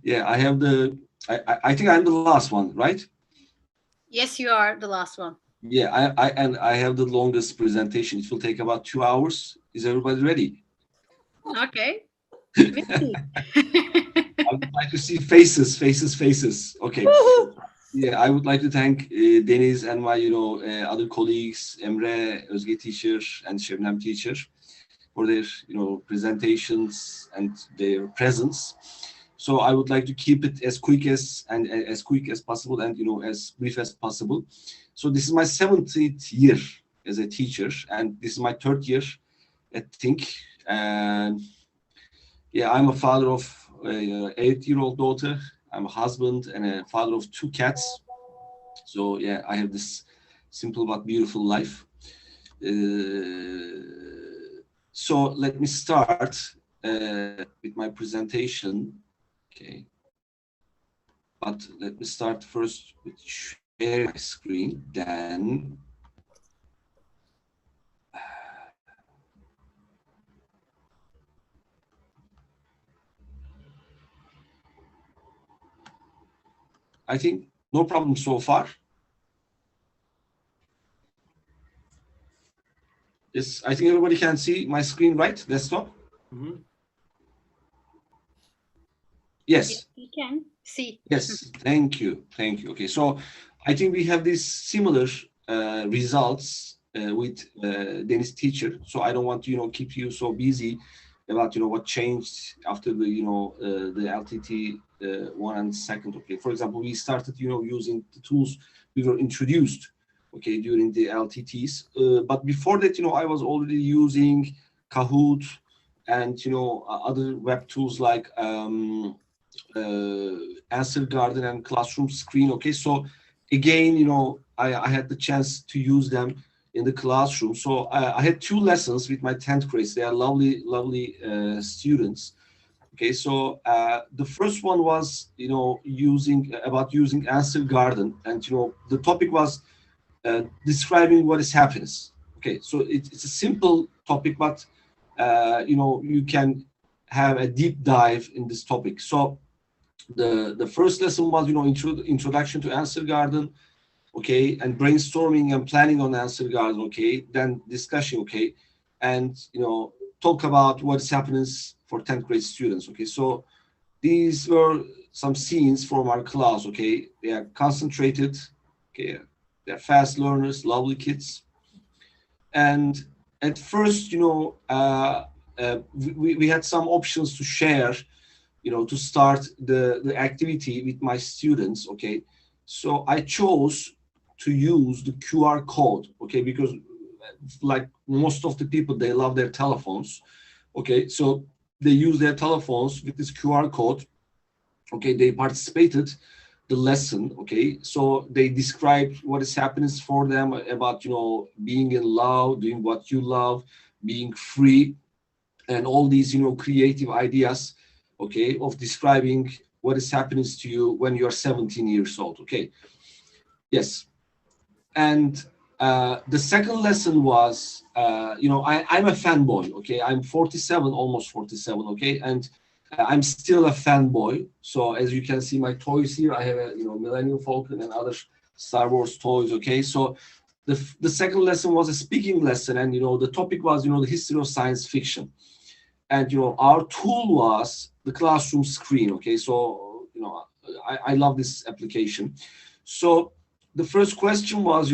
Speaker 9: Yeah, I have I think I'm the last one, right?
Speaker 2: Yes, you are the last one.
Speaker 9: Yeah, I have the longest presentation. It will take about 2 hours. Is everybody ready?
Speaker 2: Okay.
Speaker 9: I would like to see faces. Okay. Yeah, I would like to thank Deniz and my, other colleagues, Emre, Özge teacher, and Şebnem teacher, for their, presentations and their presence. So I would like to keep it as quick as possible, and as brief as possible. So this is my 17th year as a teacher, and this is my 3rd year I think. And yeah, I'm a father of an 8-year-old daughter. I'm a husband and a father of 2 cats. So yeah, I have this simple but beautiful life. So let me start with my presentation. Okay. But let me start first with share my screen, then I think no problem so far. Yes, I think everybody can see my screen, right? Desktop?
Speaker 7: Mm-hmm.
Speaker 9: Yes.
Speaker 2: You can see.
Speaker 9: Yes, thank you. Thank you. Okay, so I think we have these similar results with Deniz teacher. So I don't want to, keep you so busy about, what changed after the, the LTT 1 and 2nd. Okay, for example, we started, using the tools we were introduced, okay, during the LTTs. But before that, I was already using Kahoot and, other web tools like Answer Garden and Classroom Screen. Okay, so again, I had the chance to use them in the classroom. So I had 2 lessons with my 10th grades. They are lovely students. Okay, so the first one was using Answer Garden, and the topic was describing what is happiness. Okay, so it's a simple topic, but you can have a deep dive in this topic. So the first lesson was introduction to Answer Garden, okay, and brainstorming and planning on Answer Garden, okay, then discussion, okay, and talk about what's happening for 10th grade students. Okay, so these were some scenes from our class. Okay, they are concentrated, okay, they're fast learners, lovely kids. And at first, we had some options to share, to start the activity with my students. Okay, so I chose to use the QR code, okay, because like most of the people, they love their telephones. Okay, so they use their telephones with this QR code. Okay, they participated the lesson. Okay, so they described what is happening for them about being in love, doing what you love, being free, and all these creative ideas, okay, of describing what is happening to you when you're 17 years old. Okay, yes. And the second lesson was, I'm a fanboy. Okay, I'm 47, almost 47. Okay, and I'm still a fanboy. So as you can see, my toys here, I have a Millennium Falcon and other Star Wars toys. Okay, so the second lesson was a speaking lesson, and the topic was the history of science fiction, and our tool was the classroom screen. Okay, so I love this application. So the first question was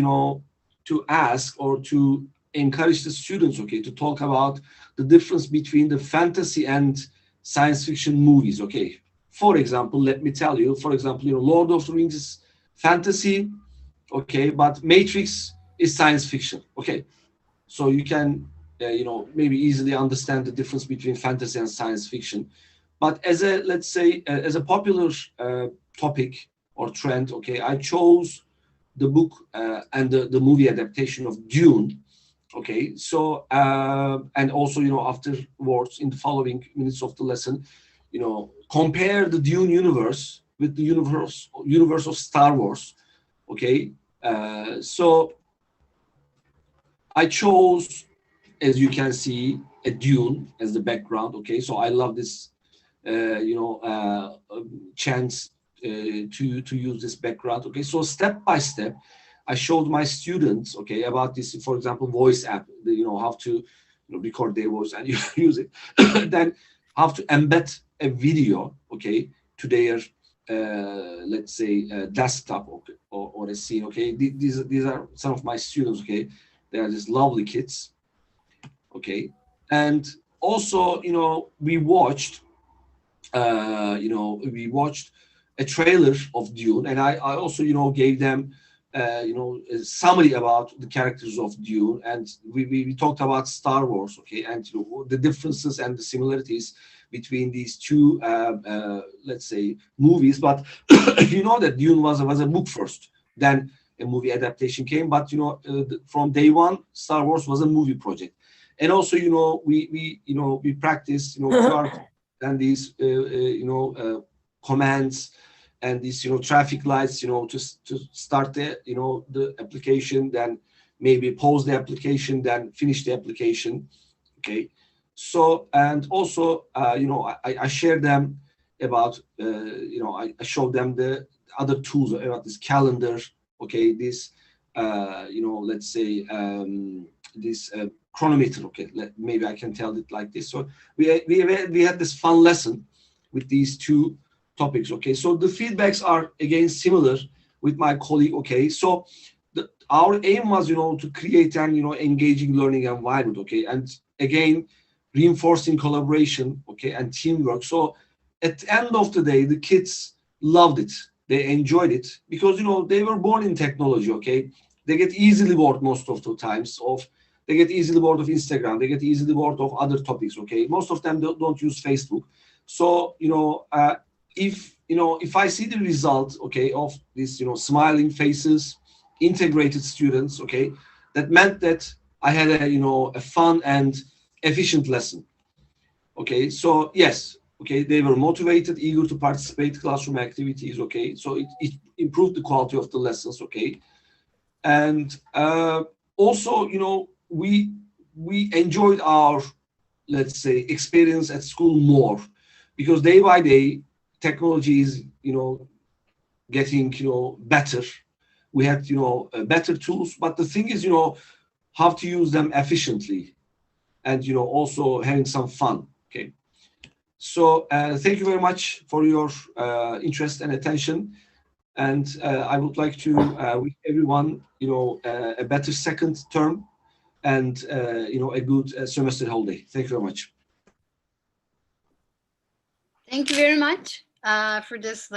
Speaker 9: to ask or to encourage the students, okay, to talk about the difference between the fantasy and science fiction movies. Okay, for example, let me tell you, for example, Lord of the Rings is fantasy, okay, but Matrix is science fiction. Okay, so you can maybe easily understand the difference between fantasy and science fiction. But as a, let's say, as a popular topic or trend, okay, I chose the book and the movie adaptation of Dune. Okay, so and also afterwards in the following minutes of the lesson, compare the Dune universe with the universe of Star Wars. Okay, so I chose, as you can see, a Dune as the background. Okay, so I love this chance to use this background. Okay, so step by step I showed my students, okay, about this, for example, voice app, how to record their voice and use it. Then how to embed a video, okay, to their let's say desktop, okay, or a scene. Okay, these are some of my students. Okay, they are just lovely kids. Okay, and also we watched a trailer of Dune, and I also gave them a summary about the characters of Dune, and we talked about Star Wars, okay, and the differences and the similarities between these two, let's say, movies. But you know that Dune was a book first, then a movie adaptation came. But from day one, Star Wars was a movie project, and also we practiced QR and these commands and these traffic lights to start the application, then maybe pause the application, then finish the application. Okay, so and also I share them about I show them the other tools about this calendar, okay, this let's say this chronometer, okay, maybe I can tell it like this. So we had this fun lesson with these two topics, okay. So the feedbacks are again similar with my colleague, okay. So our aim was to create an engaging learning environment, okay, and again reinforcing collaboration, okay, and teamwork. So at the end of the day, the kids loved it, they enjoyed it, because they were born in technology, okay. They get easily bored most of the times they get easily bored of Instagram, they get easily bored of other topics, okay. Most of them don't use Facebook. So if I see the result, okay, of this smiling faces, integrated students, okay, that meant that I had a fun and efficient lesson, okay. So yes, okay, they were motivated, eager to participate classroom activities, okay. So it improved the quality of the lessons, okay. And also we enjoyed our, let's say, experience at school more, because day by day technology is getting better. We had better tools, but the thing is how to use them efficiently, and also having some fun, okay. So thank you very much for your interest and attention, and I would like to wish everyone a better second term and a good semester holiday. Thank you very much.
Speaker 2: Thank you very much for this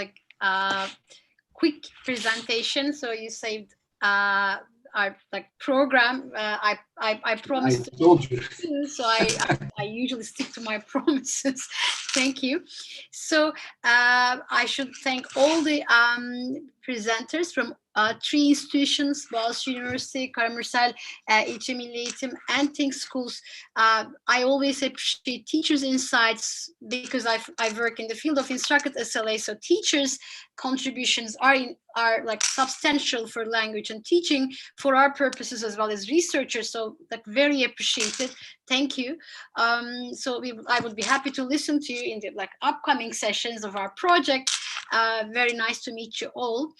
Speaker 2: quick presentation. So you saved our program. I promised.
Speaker 9: I told you.
Speaker 2: So I usually stick to my promises. Thank you. So I should thank all the presenters from 3 institutions: Boğaziçi University, Karamürsel, İlçe Milli Eğitim, and Think Schools. I always appreciate teachers' insights because I work in the field of instructed SLA. So teachers' contributions are substantial for language and teaching for our purposes as well as researchers. So very appreciated. Thank you. So I would be happy to listen to you in the upcoming sessions of our project. Very nice to meet you all.